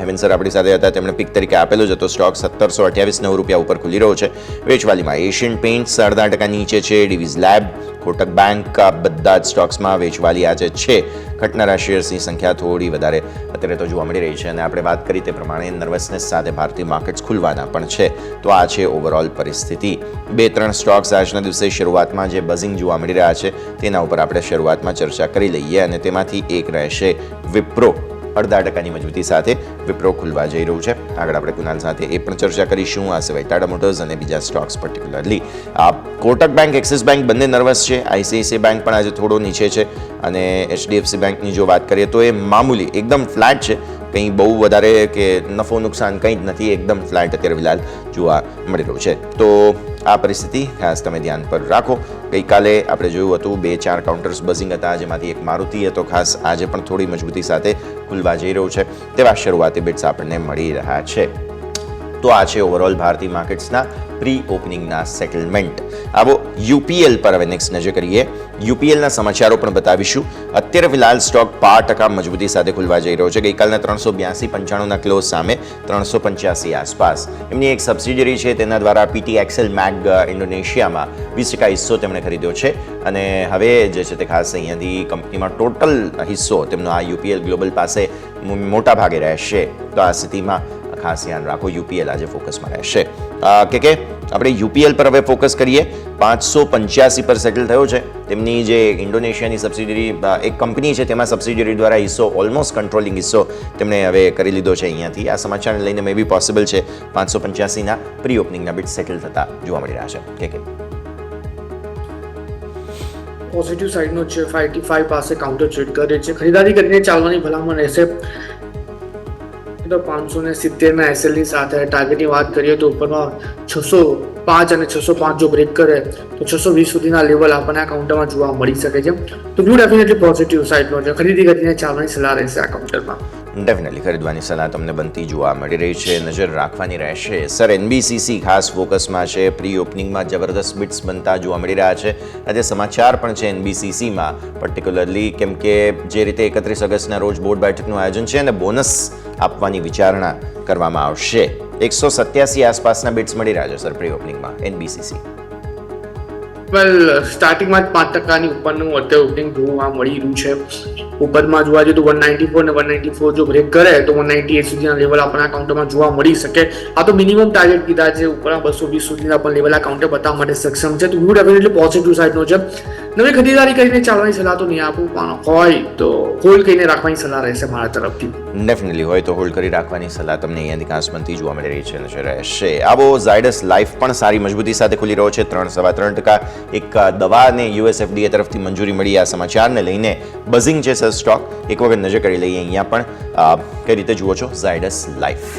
Speaker 2: હેમંત સર આપણી સાથે હતા, તેમણે પિક તરીકે આપેલો જ હતો. સ્ટોક 1728 રૂપિયા ઉપર ખુલી રહ્યો છે. વેચવાલીમાં એશિયન પેઇન્ટ્સ 0.5% નીચે છે. ડિવિઝ લેબ, કોટક બેંક, બધા જ સ્ટોક્સમાં વેચવાલી આજે છે. ઘટનારા શેર્સની સંખ્યા થોડી વધારે અત્યારે તો જોવા મળી રહી છે અને આપણે વાત કરી તે પ્રમાણે નર્વસનેસ સાથે ભારતીય માર્કેટ્સ ખુલવાના પણ છે. તો આ છે ઓવરઓલ પરિસ્થિતિ. 2-3 સ્ટોક્સ આજના દિવસે શરૂઆતમાં જે બઝિંગ જોવા મળી રહ્યા છે તેના ઉપર આપણે શરૂઆતમાં ચર્ચા કરી લઈએ અને તેમાંથી એક રહેશે વિપ્રો. 0.5% મજબૂતી સાથે વિપ્રો ખુલવા જઈ રહ્યું છે. આગળ આપણે કુનાલ સાથે એ પણ ચર્ચા કરીશું. આ સિવાય ટાટા મોટર્સ અને બીજા stocks particularly Kotak bank, Axis bank બંને નર્વસ છે. આઈસીઆઈસીઆઈ બેંક પણ આજે થોડો નીચે છે અને એચડીએફસી બેંકની જો વાત કરીએ તો એ મામૂલી એકદમ ફ્લેટ છે. કંઈ બહુ વધારે કે નફો નુકસાન કંઈ જ નથી, એકદમ ફ્લેટ અત્યારે ફિલહાલ જોવા મળી રહ્યું છે. તો આ પરિસ્થિતિ ખાસ તમે ધ્યાન પર રાખો. ગઈકાલે આપણે જોયું હતું 2-4 કાઉન્ટર્સ બઝિંગ હતા, જેમાંથી એક મારુતિ હતો ખાસ. આજે પણ થોડી મજબૂતી સાથે ખુલવા જઈ રહ્યું છે તેવા શરૂઆતી બિટ્સ આપણને મળી રહ્યા છે. તો આ છે ઓવરઓલ ભારતીય માર્કેટ્સના પ્રી ઓપનિંગના સેટલમેન્ટ. આવો યુપીએલ પર હવે નેક્સ્ટ નજર કરીએ. યુપીએલના સમાચારો પણ બતાવીશું. અત્યારે ફિલહાલ સ્ટોક 5% મજબૂતી સાથે ખુલવા જઈ રહ્યો છે. ગઈકાલના 382.95ના ક્લોઝ સામે 385 આસપાસ. એમની એક સબસિડિયરી છે, તેના દ્વારા પીટી એક્સેલ મેગ ઇન્ડોનેશિયામાં 20% હિસ્સો તેમણે ખરીદ્યો છે અને હવે જે છે તે ખાસ અહીંયાથી કંપનીમાં ટોટલ હિસ્સો તેમનો આ યુપીએલ ગ્લોબલ પાસે મોટા ભાગે રહેશે. તો આ સ્થિતિમાં ખાસ ધ્યાન રાખો, યુપીએલ આજે ફોકસમાં રહેશે. કે આપણે યુપીએલ પર હવે ફોકસ કરીએ. 585 પર સેટલ થયો છે. તેમની જે ઇન્ડોનેશિયાની સબસિડિયરી એક કંપની છે, તેમાં સબસિડિયરી દ્વારા હિસ્સો ઓલમોસ્ટ કંટ્રોલિંગ હિસ્સો તેમણે હવે કરી લીધો છે અહીંયાથી. આ સમાચારને લઈને મે બી પોસિબલ છે 585ના પ્રી ઓપનિંગના બિટ સેટલ થતા જોવા મળી રહ્યા છે. કે
Speaker 4: પોઝિટિવ સાઇડનો છે. 585 પાસે કાઉન્ટર ટ્રેડ કરે છે. ખરીદારી કરીને ચાલવાની ભલામણ રહેશે. તો 570ના એસએલની સાથે ટાર્ગેટની વાત કરીએ તો ઉપરમાં 605 અને 605 જો બ્રેક કરે તો 620 સુધીના લેવલ આપણને આ કાઉન્ટરમાં જોવા મળી શકે છે. તો વ્યૂ ડેફિનેટલી પોઝિટિવ સાઇડનો છે. ખરીદી કરીને ચાલવાની સલાહ રહેશે આ કાઉન્ટરમાં.
Speaker 2: ડેફિનેટલી ખરીદવાની સલાહ તમને બનતી જોવા મળી રહી છે. નજર રાખવાની રહેશે. સર, એનબીસીસી ખાસ ફોકસમાં છે. પ્રી ઓપનિંગમાં જબરદસ્ત બિટ્સ બનતા જોવા મળી રહ્યા છે. આજે સમાચાર પણ છે એનબીસીસીમાં પર્ટિક્યુલરલી, કેમ કે જે રીતે 31 ઓગસ્ટના રોજ બોર્ડ બેઠકનું આયોજન છે અને બોનસ આપવાની વિચારણા કરવામાં આવશે. 187 આસપાસના બિટ્સ મળી રહ્યા છે સર પ્રી ઓપનિંગમાં એનબીસીસી.
Speaker 4: વેલ, સ્ટાર્ટિંગમાં જ 5%ની ઉપરનું અત્યારે ઓપનિંગ જોવા મળી રહ્યું છે. ઉપરમાં જોવા જઈએ તો 194 ને 194 જો બ્રેક કરે તો 198 સુધીના લેવલ આપણા કાઉન્ટરમાં જોવા મળી શકે. આ તો મિનિમમ ટાર્ગેટ કીધા છે. ઉપરના 220 સુધીના પણ લેવલ આ કાઉન્ટર બતાવવા માટે સક્ષમ છે. તો વ્યૂ ડેફિનેટલી પોઝિટિવ સાઇડનો છે. નવી ખરીદારી કરીને ચાલવાની સલાહ તો નહીં આપું, પણ હોય તો હોલ્ડ કરીને રાખવાની સલાહ રહેશે મારા તરફથી.
Speaker 2: ડેફિનેટલી હોય તો હોલ્ડ કરી રાખવાની સલાહ તમને અહીંયાથી ખાસ બનતી જોવા મળી રહી છે. નજર રહેશે. આવો ઝાયડસ લાઈફ પણ સારી મજબૂતી સાથે ખુલી રહ્યો છે. 3.3% એક દવાને યુએસએફડીએ તરફથી મંજૂરી મળી. આ સમાચારને લઈને બઝિંગ છે સર સ્ટોક. એક વખત નજર કરી લઈએ અહીંયા પણ કઈ રીતે જુઓ છો ઝાયડસ લાઈફ?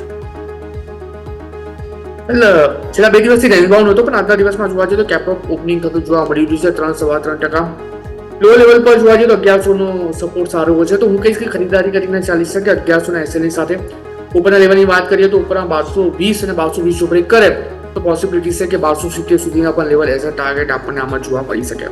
Speaker 4: એટલે છેલ્લા 2 દિવસથી રેન્જબાઉન્ડ હતો, પણ આજના દિવસમાં જોવા જઈએ તો કેપ ઓપનિંગ થતું જોવા મળી રહ્યું છે. 3.3%. લો લેવલ પર જોવા જઈએ તો 1100નો સપોર્ટ સારો હોય છે. તો હું કહીશ કે ખરીદારી કરીને ચાલી શકે 1100ના એસએલની સાથે. ઉપરના લેવલની વાત કરીએ તો ઉપરના 1220 અને 1220 જો બ્રેક કરે તો પોસિબિલિટી છે કે 1270 સુધીના પણ લેવલ એઝ અ ટાર્ગેટ આપણને આમાં જોવા મળી શકે.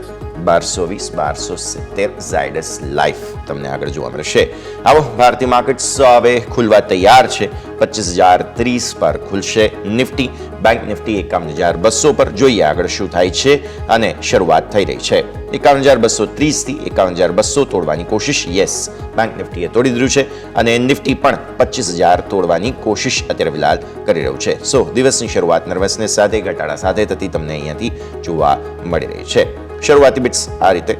Speaker 2: 1220, 1270 ઝાયડસ લાઈફ તમને આગળ જોવા મળશે. આવો ભારતીય માર્કેટ્સ હવે ખુલવા તૈયાર છે. 25,030 પર ખુલશે નિફ્ટી. બેંક નિફ્ટી 51,200 પર. જોઈએ આગળ શું થાય છે અને શરૂઆત થઈ રહી છે 51,230 થી 51,200 તોડવાની કોશિશ. યસ, બેંક નિફ્ટીએ તોડી દીધું છે અને નિફ્ટી પણ 25,000 તોડવાની કોશિશ અત્યારે ફિલહાલ કરી રહ્યું છે. સો દિવસની શરૂઆત નર્વસનેસ સાથે, ઘટાડા સાથે થતી તમને અહીંયાથી જોવા મળી રહી છે. શરૂઆતી બિટ્સ આ રીતે.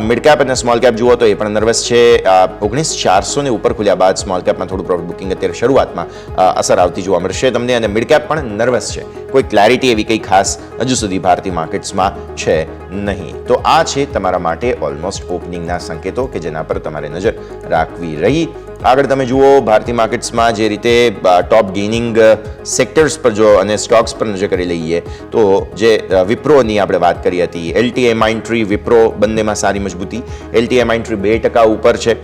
Speaker 2: મિડ કેપ અને સ્મોલ કેપ જુઓ તો એ પણ નર્વસ છે. 19,400 ને ઉપર ખુલ્યા બાદ સ્મોલ કેપમાં થોડું પ્રોફિટ બુકિંગ અત્યારે શરૂઆતમાં અસર આવતી જોવા મળશે તમને. અને મિડ કેપ પણ નર્વસ છે. કોઈ ક્લેરિટી એવી કંઈ ખાસ હજુ સુધી ભારતીય માર્કેટ્સમાં છે નહીં. તો આ છે તમારા માટે ઓલમોસ્ટ ઓપનિંગના સંકેતો કે જેના પર તમારે નજર રાખવી રહી. આગળ તમે જુઓ ભારતીય માર્કેટ્સમાં જે રીતે ટોપ ગેઇનિંગ સેક્ટર્સ પર જો અને સ્ટોક્સ પર નજર કરી લઈએ તો જે વિપ્રોની આપણે વાત કરી હતી, એલટીઆઈ માઇન્ડટ્રી, વિપ્રો બંનેમાં સારી મજબૂતી. એલટીઆઈ માઇન્ડટ્રી 2% ઉપર છે.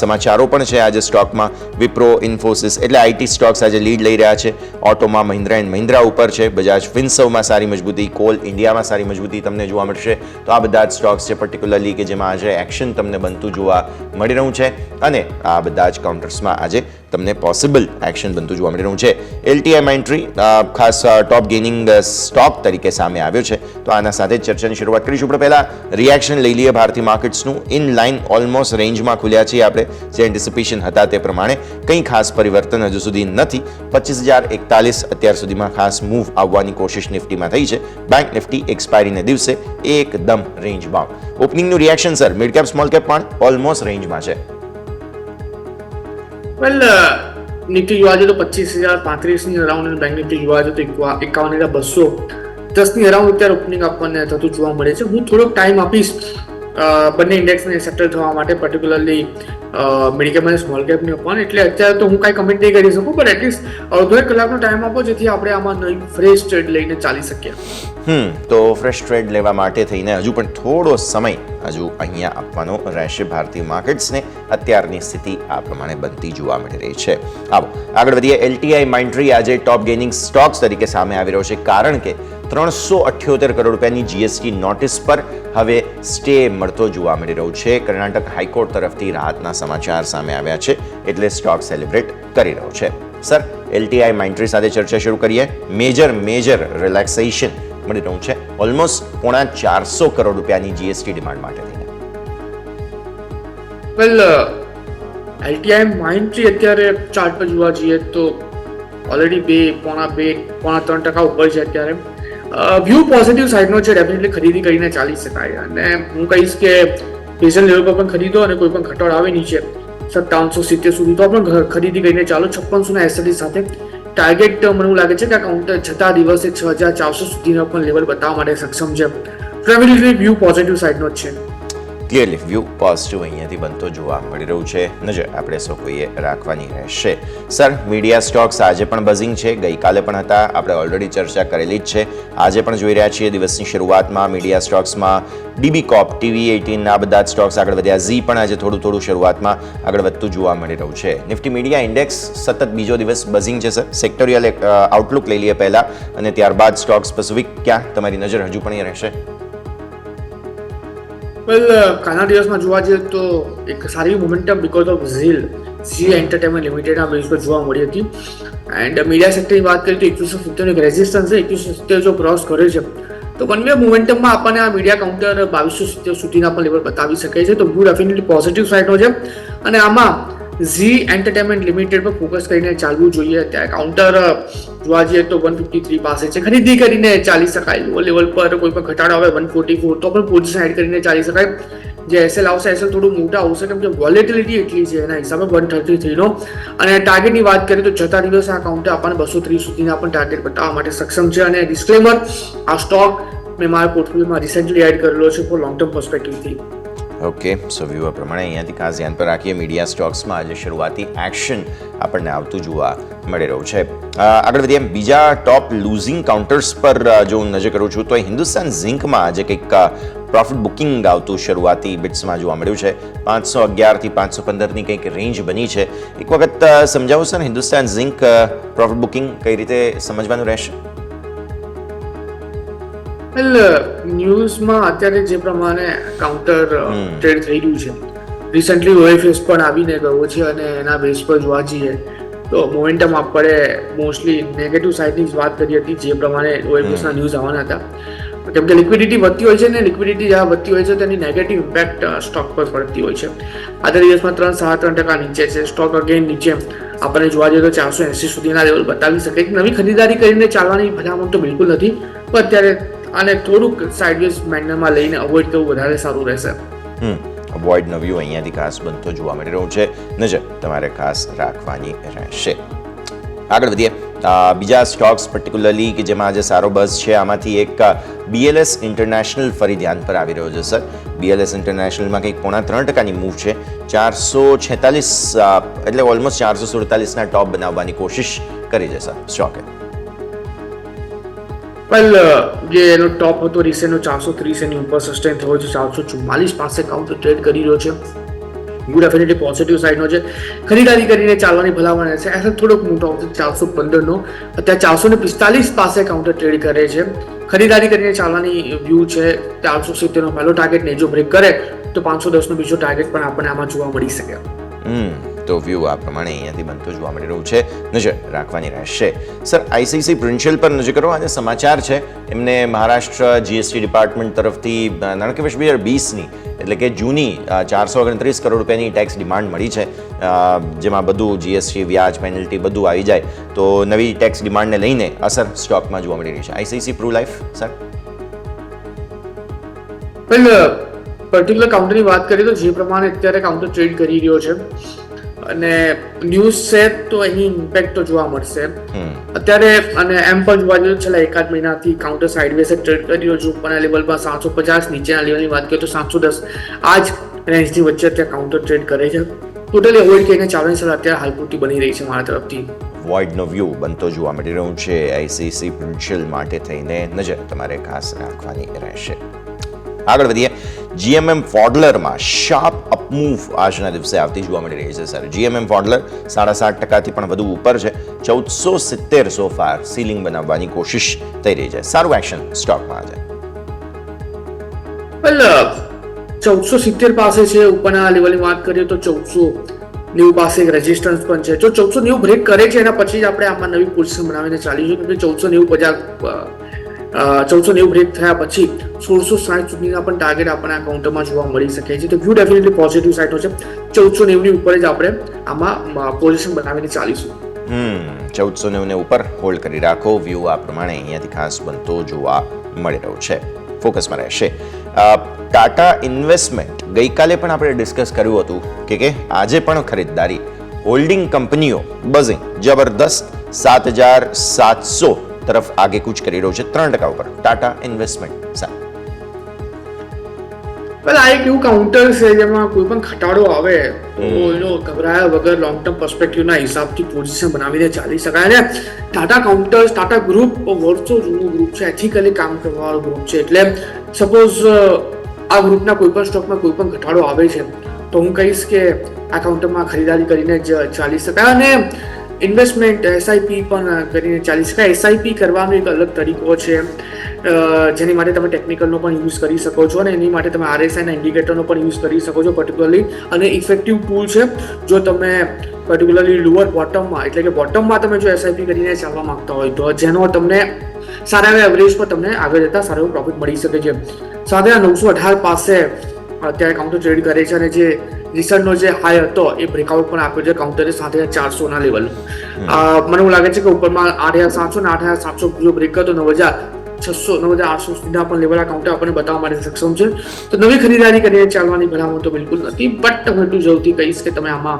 Speaker 2: સમાચારો પણ છે આજે સ્ટોકમાં. વિપ્રો, ઇન્ફોસિસ એટલે આઈટી સ્ટોક્સ આજે લીડ લઈ રહ્યા છે. ઓટોમાં મહિન્દ્રા એન્ડ મહિન્દ્રા ઉપર છે. બજાજ ફિન્સર્વમાં સારી મજબૂતી. કોલ ઇન્ડિયામાં સારી મજબૂતી તમને જોવા મળશે. તો આ બધા જ સ્ટોક્સ છે પર્ટિક્યુલરલી કે જેમાં આજે એક્શન તમને બનતું જોવા મળી રહ્યું છે અને આ બધા જ કાઉન્ટર્સમાં આજે તમને પોસિબલ એક્શન બનતું જોવા મળી રહ્યું છે. એલટીઆઈ માઇન્ડટ્રી ખાસ ટોપ ગેઇનિંગ સ્ટોક તરીકે સામે આવ્યો છે. તો આના સાથે જ ચર્ચાની શરૂઆત કરીશું. પણ પહેલા રિએક્શન લઈ લઈએ ભારતીય માર્કેટ્સનું. ઇન લાઇન ઓલમોસ્ટ રેન્જમાં ખુલ્યા છીએ આપણે. જે એન્ટિસિપેશન હતા તે પ્રમાણે કંઈ ખાસ પરિવર્તન હજુ સુધી નથી. 25,041 અત્યાર સુધીમાં ખાસ મૂવ આવવાની કોશિશ નિફ્ટીમાં થઈ છે. બેંક નિફ્ટી એક્સપાયરીને દિવસે એકદમ રેન્જ બાઉન્ડ. ઓપનિંગનું reaction sir mid cap small cap પણ ઓલમોસ્ટ રેન્જમાં છે.
Speaker 4: વેલ નિફ્ટી જોવા જઈએ તો 25,035ની અરાઉન્ડ અને બેંક નિફ્ટી જોવા જઈએ તો 51,210ની અરાઉન્ડ અત્યારે ઓપનિંગ આપણને થતું જોવા મળે છે. હું થોડોક ટાઈમ આપીશ બંને ઇન્ડેક્સને સેટલ થવા માટે, પર્ટિક્યુલરલી મિડ કેપ અને સ્મોલ કેપની પણ. એટલે અત્યારે તો હું કાંઈ કમેન્ટ નહીં કરી શકું, પણ એટલીસ્ટ અડધો 1 કલાકનો ટાઈમ આપો જેથી આપણે આમાં નવી ફ્રેશ ટ્રેડ લઈને ચાલી શકીએ.
Speaker 2: તો ફ્રેશ ટ્રેડ લેવા માટે થઈને હજુ પણ થોડો સમય અહીંયા આપવાનો રહેશે ભારતીય માર્કેટ્સને. અત્યારની સ્થિતિ આ પ્રમાણે બનતી જોવા મળી રહી છે. આવો આગળ વધીએ. LTI Mindtree આજે ટોપ ગેઇનિંગ સ્ટોક્સ તરીકે સામે આવી રહ્યો છે, કારણ કે 378 કરોડ રૂપિયાની GST નોટિસ પર હવે સ્ટે મળતો જોવા મળી રહ્યો છે. કર્ણાટક હાઈકોર્ટ તરફથી રાહતના સમાચાર સામે આવ્યા છે, એટલે સ્ટોક સેલિબ્રેટ કરી રહ્યો છે. સર, LTI Mindtree સાથે ચર્ચા શરૂ કરીએ. મેજર રિલેક્સેશન મળી રહ્યું છે, ઓલમોસ્ટ 450 કરોડ રૂપિયાની GST ડિમાન્ડ માટે થઈને.
Speaker 4: વેલ LTI Mindtree અત્યારે ચાર્ટ પર જોવા જઈએ તો ઓલરેડી 2.3% ઉપર છે અત્યારે. વ્યૂ પોઝિટિવ સાઈડનો છે, ડેફિનેટલી ખરીદી કરીને ચાલી શકાય. અને હું કહીશ કે બેઝલ લેવલ પર પણ ખરીદો અને કોઈ પણ ઘટાડો આવે નીચે 5770 સુધી તો પણ ખરીદી કરીને ચાલો. 5600ના SLD સાથે ટાર્ગેટ મને એવું લાગે છે કે આ કાઉન્ટર છતાં દિવસે 6400 સુધીનો પણ લેવલ બતાવવા માટે સક્ષમ છે. ડેફિનેટલી વ્યૂ પોઝિટિવ સાઈડનો જ છે.
Speaker 2: ક્લિયરલી વ્યૂ પોઝિટિવ અહીંયાથી બનતો જોવા મળી રહ્યું છે. નજર આપણે સૌ કોઈએ રાખવાની રહેશે. સર, મીડિયા સ્ટોક્સ આજે પણ બઝિંગ છે, ગઈકાલે પણ હતા, આપણે ઓલરેડી ચર્ચા કરેલી જ છે. આજે પણ જોઈ રહ્યા છીએ દિવસની શરૂઆતમાં મીડિયા સ્ટોક્સમાં DB Corp, TV18 આ બધા જ સ્ટોક્સ આગળ વધ્યા. ઝી પણ આજે થોડું શરૂઆતમાં આગળ વધતું જોવા મળી રહ્યું છે. નિફ્ટી મીડિયા ઇન્ડેક્સ સતત બીજો દિવસ બઝિંગ છે. સર, સેક્ટોરિયલ આઉટલુક લઈ લઈએ પહેલા અને ત્યારબાદ સ્ટોક સ્પેસિફિક ક્યાં તમારી નજર હજુ પણ અહીંયા રહેશે?
Speaker 4: વેલ કાલના દિવસમાં જોવા જઈએ તો એક સારી momentum because of Zee entertainment લિમિટેડના બેઝ પર જોવા મળી હતી. એન્ડ મીડિયા સેક્ટરની વાત કરીએ તો 2170 એક રેઝિસ્ટન્સ છે, 2170 જો ક્રોસ કરે છે તો વન વે મોમેન્ટમમાં આપણને આ મીડિયા કાઉન્ટર 2270 સુધીના પણ લેવલ બતાવી શકે છે. તો વ્યૂ ડેફિનેટલી પોઝિટિવ સાઈડનો છે અને આમાં ઝી એન્ટરટેનમેન્ટ લિમિટેડ પર ફોકસ કરીને ચાલવું જોઈએ. અત્યારે કાઉન્ટર જોવા જઈએ તો 153 પાસે છે, ખરીદી કરીને ચાલી શકાય. લો લેવલ પર કોઈ પણ ઘટાડો આવે 144 તો પણ પોઝિશન એડ કરીને ચાલી શકાય. જે SL આવશે SL થોડું મોટા આવશે કેમ કે વોલેટિલિટી એટલી છે એના હિસાબે 133 નો. અને ટાર્ગેટની વાત કરીએ તો છતાં દિવસે આ કાઉન્ટર આપણને 230 સુધીના પણ ટાર્ગેટ બતાવવા માટે સક્ષમ છે. અને ડિસ્ક્લેમર, આ સ્ટોક મેં મારા પોર્ટફોલિયોમાં રિસેન્ટલી એડ કરેલો છે ફોર લોંગ ટર્મ પર્સપેક્ટિવથી.
Speaker 2: ઓકે, સો વ્યૂ પ્રમાણે અહીંયાથી ખાસ ધ્યાન પર રાખીએ. મીડિયા સ્ટોક્સમાં આજે શરૂઆતી એક્શન આપણને આવતું જોવા મળી રહ્યું છે. આગળ વધીએ. બીજા ટોપ લૂઝિંગ કાઉન્ટર્સ પર જો હું નજર કરું છું તો હિન્દુસ્તાન ઝિંકમાં આજે કંઈક પ્રોફિટ બુકિંગ આવતું શરૂઆતી બિટ્સમાં જોવા મળ્યું છે. 511 થી 515ની કંઈક રેન્જ બની છે. એક વખત સમજાવો sir, Hindustan zinc profit booking કઈ રીતે સમજવાનું રહેશે?
Speaker 4: વેલ ન્યૂઝમાં અત્યારે જે પ્રમાણે કાઉન્ટર ટ્રેડ થઈ રહ્યું છે, રિસન્ટલી OFS પણ આવીને ગયો છે અને એના બેઝ પર જોવા જઈએ તો મોમેન્ટમ આપણે મોસ્ટલી નેગેટિવ સાઇડની જ વાત કરી હતી જે પ્રમાણે OFSના ન્યૂઝ આવવાના હતા. કેમ કે લિક્વિડિટી વધતી હોય છે ને લિક્વિડિટી જ્યાં વધતી હોય છે તેની નેગેટિવ ઇમ્પેક્ટ સ્ટોક પર પડતી હોય છે. આજના દિવસમાં 3.3% નીચે છે સ્ટોક. અગેન નીચે આપણને જોવા જઈએ તો 480 સુધીના લેવલ બતાવી શકે. નવી ખરીદારી કરીને ચાલવાની ભલામણ તો બિલકુલ નથી, પણ અત્યારે આને થોડુંક સાઇડવેઝ મેનરમાં લઈને અવોઇડ કરવું વધારે સારું રહેશે.
Speaker 2: અવોઇડ નવ્યું અહીંયાથી ખાસ બનતો જોવા મળી રહ્યું છે. નજર તમારે ખાસ રાખવાની રહેશે. આગળ વધીએ. બીજા સ્ટોક્સ પર્ટિક્યુલરલી કે જેમાં આજે સારો બઝ છે, આમાંથી એક BLS ઇન્ટરનેશનલ ફરી ધ્યાન પર આવી રહ્યો છે. સર, BLS ઇન્ટરનેશનલમાં કંઈક 3.5%ની મૂવ છે. 446 એટલે ઓલમોસ્ટ 447ના ટોપ બનાવવાની કોશિશ કરી છે સર સ્ટોકે.
Speaker 4: વેલ જે એનો ટોપ હતો રિસેન્ટનો 430 એની ઉપર સસ્ટેન થયો છે. 444 પાસે કાઉન્ટર ટ્રેડ કરી રહ્યો છે. વ્યૂ ડેફિનેટલી પોઝિટિવ સાઈડનો છે. ખરીદારી કરીને ચાલવાની ભલામણ છે. એસલ થોડોક મોટો આવશે 415નો. અત્યારે 445 પાસે કાઉન્ટર ટ્રેડ કરે છે. ખરીદારી કરીને ચાલવાની વ્યૂ છે. 470નો પહેલો ટાર્ગેટ ને જો બ્રેક કરે તો 510નો બીજો ટાર્ગેટ પણ આપણને આમાં જોવા મળી શકે.
Speaker 2: તો વ્યૂ આ પ્રમાણે અહીંયાથી બનતો જોવા મળી રહ્યું છે. નજર રાખવાની રહેશે. સર, ICICI પ્રુડેન્શિયલ પર નજર કરો. આજે સમાચાર છે એમને મહારાષ્ટ્ર GST ડિપાર્ટમેન્ટ તરફથી નાણાકીય વર્ષ 2020ની એટલે કે જૂની 429 કરોડ રૂપિયાની ટેક્સ ડિમાન્ડ મળી છે, જેમાં બધું GST, વ્યાજ, પેનલ્ટી બધું આવી જાય. તો નવી ટેક્સ ડિમાન્ડને લઈને અસર સ્ટોકમાં જોવા મળી રહી છે. ICICI Pru life sir?
Speaker 4: Well particular કાઉન્ટરની વાત કરીએ તો જે પ્રમાણે અત્યારે કાઉન્ટર ટ્રેડ કરી રહ્યો છે અને ન્યૂઝ છે તો એની ઇમ્પેક્ટ તો જોવા મળશે અત્યારે. અને એમ પણ જોવા જઈએ છેલ્લા એકાદ મહિનાથી કાઉન્ટર સાઇડવેઝ ટ્રેડ કરી રહ્યો છે. ઉપરના લેવલમાં 750, નીચેના લેવલની વાત કરીએ તો 710 આ જ રેન્જની વચ્ચે અત્યારે કાઉન્ટર ટ્રેડ કરે છે. ટોટલી અવોઇડ કરીને ચાલવાની સલાહ અત્યારે હાલ પૂરતી બની રહી છે મારા તરફથી.
Speaker 2: વોઇડનો વ્યૂ બનતો જોવા મળી રહ્યું છે. આઈસીસી પ્રુડેન્શિયલ માટે થઈને નજર તમારે ખાસ રાખવાની રહેશે. આગળ વધીએ. જીએમએમ ફોડલરમાં શાર્પ અપમૂવ આજના દિવસે આવતી જોવા મળી રહી છે સર. જીએમએમ ફોડલર 7.5%થી પણ વધુ ઉપર છે. 1470 સો ફાર સીલિંગ બનાવવાની કોશિશ થઈ રહી છે. સારું એક્શન સ્ટોકમાં આજે.
Speaker 4: વેલ 1470 પાસે છે. ઉપરના લેવલની વાત કરીએ તો 1490 પાસે એક રેઝિસ્ટન્સ પણ છે. જો 1490 બ્રેક કરે છે એના પછી જ આપણે આમાં નવી પોઝિશન બનાવીને ચાલીશું. કેમ કે 1490 બ્રેક થયા પછી 1660 સુધીના પણ ટાર્ગેટ આપણને આ કાઉન્ટરમાં જોવા મળી શકે છે. તો વ્યૂ ડેફિનેટલી પોઝિટિવ સાઇડનો છે. 1490 ની ઉપર જ આપણે આમાં પોઝિશન બનાવીને ચાલીશું.
Speaker 2: 1490 ને ઉપર હોલ્ડ કરી રાખો. વ્યૂ આ પ્રમાણે અહીંયાથી ખાસ બનતો જોવા મળી રહ્યો છે. ફોકસમાં રહેશે. ટાટા ઇન્વેસ્ટમેન્ટ ગઈકાલે પણ આપણે ડિસ્કસ કર્યું હતું કે આજે પણ ખરીદદારી હોલ્ડિંગ કંપનીઓ બઝિંગ જબરદસ્ત 7,700 તરફ આગેકૂચ કરી રહ્યો છે. 3% ઉપર ટાટા ઇન્વેસ્ટમેન્ટ.
Speaker 4: આ એક એવું કાઉન્ટર છે જેમાં કોઈ પણ ઘટાડો આવે તો એનો ગભરાયા વગર લોંગ ટર્મ પર્સપેક્ટિવના હિસાબથી પોઝિશન બનાવીને ચાલી શકાય. અને ટાટા કાઉન્ટર્સ, ટાટા ગ્રુપ વર્ષો જૂનું ગ્રુપ છે, એથિકલી કામ કરવાવાળું ગ્રુપ છે. એટલે સપોઝ આ ગ્રુપના કોઈ પણ સ્ટોકમાં કોઈ પણ ઘટાડો આવે છે તો હું કહીશ કે આ કાઉન્ટરમાં ખરીદારી કરીને જ ચાલી શકાય. અને ઇન્વેસ્ટમેન્ટ એસઆઈપી પણ કરીને ચાલી શકાય. એસઆઈપી કરવાનો એક અલગ તરીકો છે જેની માટે તમે ટેકનિકલનો પણ યુઝ કરી શકો છો અને એની માટે તમે આરએસઆઈના ઇન્ડિકેટરનો પણ યુઝ કરી શકો છો પર્ટિક્યુલરલી. અને ઇફેક્ટિવ ટૂલ છે જો તમે પર્ટિક્યુલરલી લોઅર બોટમમાં એટલે કે બોટમમાં તમે જો એસઆઈપી કરીને ચાલવા માંગતા હોય તો જેનો તમને સારા એવા એવરેજ પર તમને આગળ જતા સારો એવો પ્રોફિટ મળી શકે છે. સાથે 918 પાસે અત્યારે કાઉન્ટર ટ્રેડ કરે છે અને જે રિસન્ટનો જે હાઈ હતો એ બ્રેકઆઉટ પણ આપ્યો છે કાઉન્ટરે 7,400 લેવલ. મને એવું લાગે છે કે ઉપરમાં 8,700 ને 8,700 જો બ્રેક કરતો 9,600 9,800 સુધીના પણ લેવલ આ કાઉન્ટર આપણને બતાવવા માટે સક્ષમ છે. તો નવી ખરીદારી કરીને ચાલવાની ભલામણ તો બિલકુલ નથી. બટ હું એટલું જરૂરથી કહીશ કે તમે આમાં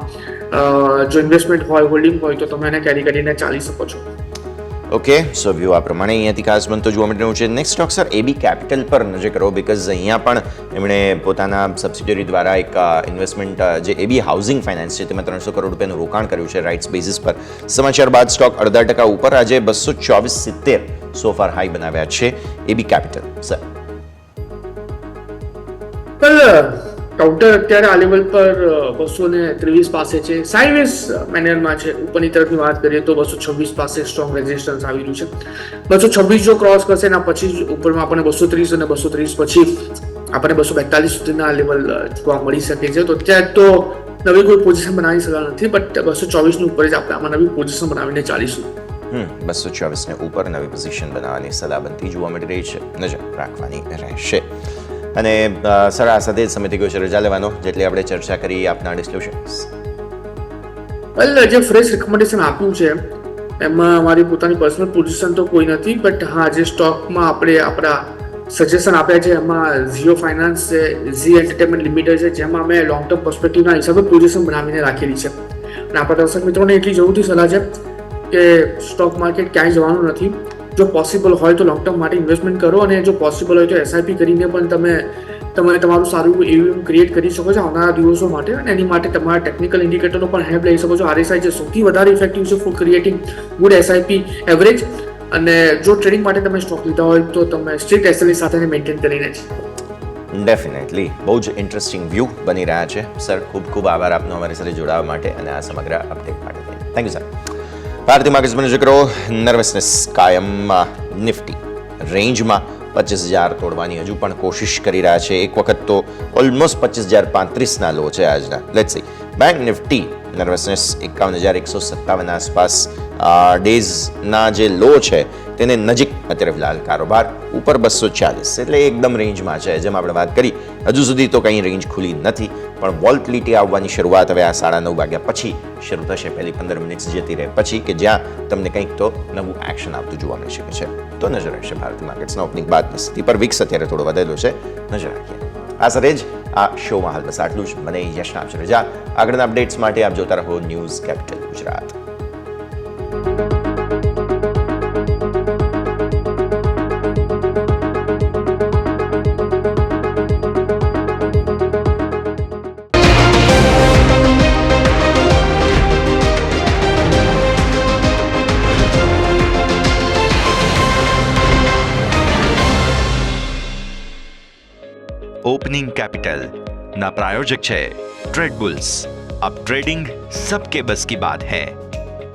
Speaker 4: જો ઇન્વેસ્ટમેન્ટ હોય, હોલ્ડિંગ હોય તો તમે એને કેરી કરીને ચાલી શકો છો.
Speaker 2: ઓકે, સો વ્યૂ આ પ્રમાણે અહીંયાથી ખાસ બનતો જોવા મળી રહ્યું છે. નેક્સ્ટ સ્ટોક સર એબી કેપિટલ પર નજર કરો. બીકોઝ અહીંયા પણ એમણે પોતાના સબસિડિયરી દ્વારા એક ઇન્વેસ્ટમેન્ટ જે એબી હાઉસિંગ ફાઇનાન્સ છે તેમાં 300 કરોડ રૂપિયાનું રોકાણ કર્યું છે રાઇટ્સ બેઝિસ પર. સમાચાર બાદ સ્ટોક 0.5% ઉપર આજે 224.70 સો ફાર હાઈ બનાવ્યા છે એબી કેપિટલ. સર
Speaker 4: કાઉન્ટર અત્યારે આ લેવલ પર 223 પાસે છે. સાઇડવેઝ મેનરમાં છે. ઉપરની તરફની વાત કરીએ તો 226 પાસે સ્ટ્રોંગ રેઝિસ્ટન્સ આવી રહ્યું છે. 226 જો ક્રોસ કરશે એના પછી ઉપરમાં આપણને 230 અને 230 પછી આપણને 242 સુધીના લેવલ જોવા મળી શકે છે. તો અત્યારે તો નવી કોઈ પોઝિશન બનાવવાની સલાહ નથી. બટ 224 ની ઉપર જ આપણે આમાં નવી પોઝિશન બનાવીને ચાલીશું.
Speaker 2: 224 ને ઉપર નવી પોઝિશન બનાવવાની સલાહ બનતી જોવા મળી રહી છે. નજર રાખવાની રહેશે. અને સર આ સાથે જ સમય થઈ ગયો છે રજા લેવાનો. જેટલી આપણે ચર્ચા કરી આપના ડિસ્ક્લોઝર્સ.
Speaker 4: વેલ જે ફ્રેશ રિકમેન્ડેશન આપ્યું છે એમાં મારી પોતાની પર્સનલ પોઝિશન તો કોઈ નથી. બટ હા, જે સ્ટોકમાં આપણે આપણા સજેશન આપ્યા છે એમાં ઝીઓ ફાઇનાન્સ છે, ઝી એન્ટરટેનમેન્ટ લિમિટેડ છે, જેમાં અમે લોંગ ટર્મ પર્સપેક્ટિવના હિસાબે પોઝિશન બનાવીને રાખેલી છે. અને આપણા દર્શક મિત્રોને એટલી જરૂરથી સલાહ છે કે સ્ટોક માર્કેટ ક્યાંય જવાનું નથી. જો પોસિબલ હોય તો લોંગ ટર્મ માટે ઇન્વેસ્ટમેન્ટ કરો અને જો પોસિબલ હોય તો એસઆઈપી કરીને પણ તમે તમારું સારું એવીએમ ક્રિએટ કરી શકો છો આવનારા દિવસો માટે. અને એની માટે તમારા ટેકનિકલ ઇન્ડિકેટરનો પણ હેલ્પ લઈ શકો છો. આરએસઆઈ જે સૌથી વધારે ઇફેક્ટિવ છે four creating good SIP average. અને જો ટ્રેડિંગ માટે તમે સ્ટોક લીધા હોય તો તમે સ્ટ્રિક્ટ એસએલની સાથે મેન્ટેન કરીને જ.
Speaker 2: ડેફિનેટલી બહુ જ ઇન્ટરેસ્ટિંગ વ્યૂ બની રહ્યા છે. સર ખૂબ ખૂબ આભાર આપનો અમારી સાથે જોડાવા માટે અને આ સમગ્ર અપડેટ માટે. Thank you sir. ભારતીય માર્કેટ્સ પર નજર કરો. નર્વસનેસ કાયમ. નિફ્ટી રેન્જમાં 25,000 તોડવાની હજુ પણ કોશિશ કરી રહ્યા છે. એક વખત તો ઓલમોસ્ટ 25,035 લો છે આજના. Let's see. Bank Nifty nervousness 51,157 આસપાસ ડેઝના જે લો છે તેને નજીક અત્યારે ફિલહાલ કારોબાર ઉપર 240 એટલે એકદમ રેન્જમાં છે. જેમ આપણે વાત કરી હજુ સુધી તો કંઈ રેન્જ ખુલી નથી પણ વોલ્ટિલિટી આવવાની શરૂઆત હવે આ 9:30 વાગ્યા પછી શરૂ થશે. પહેલી 15 મિનિટ્સ જતી રહે પછી કે જ્યાં તમને કંઈક તો નવું એક્શન આવતું જોવા મળી શકે છે. તો નજર રહેશે ભારતીય માર્કેટ્સના ઓપનિંગ બાદની સ્થિતિ પર. વિક્સ અત્યારે થોડો વધેલો છે. નજર રાખીએ. આ સાથે જ આ શોમાં હાલ બસ આટલું જ. મને યશના આપશે રજા. આગળના અપડેટ્સ માટે આપ જોતા રહો news capital Gujarat.
Speaker 1: Opening capital ना प्रायोजक है ट्रेड बुल्स. अब ट्रेडिंग सबके बस की बात है.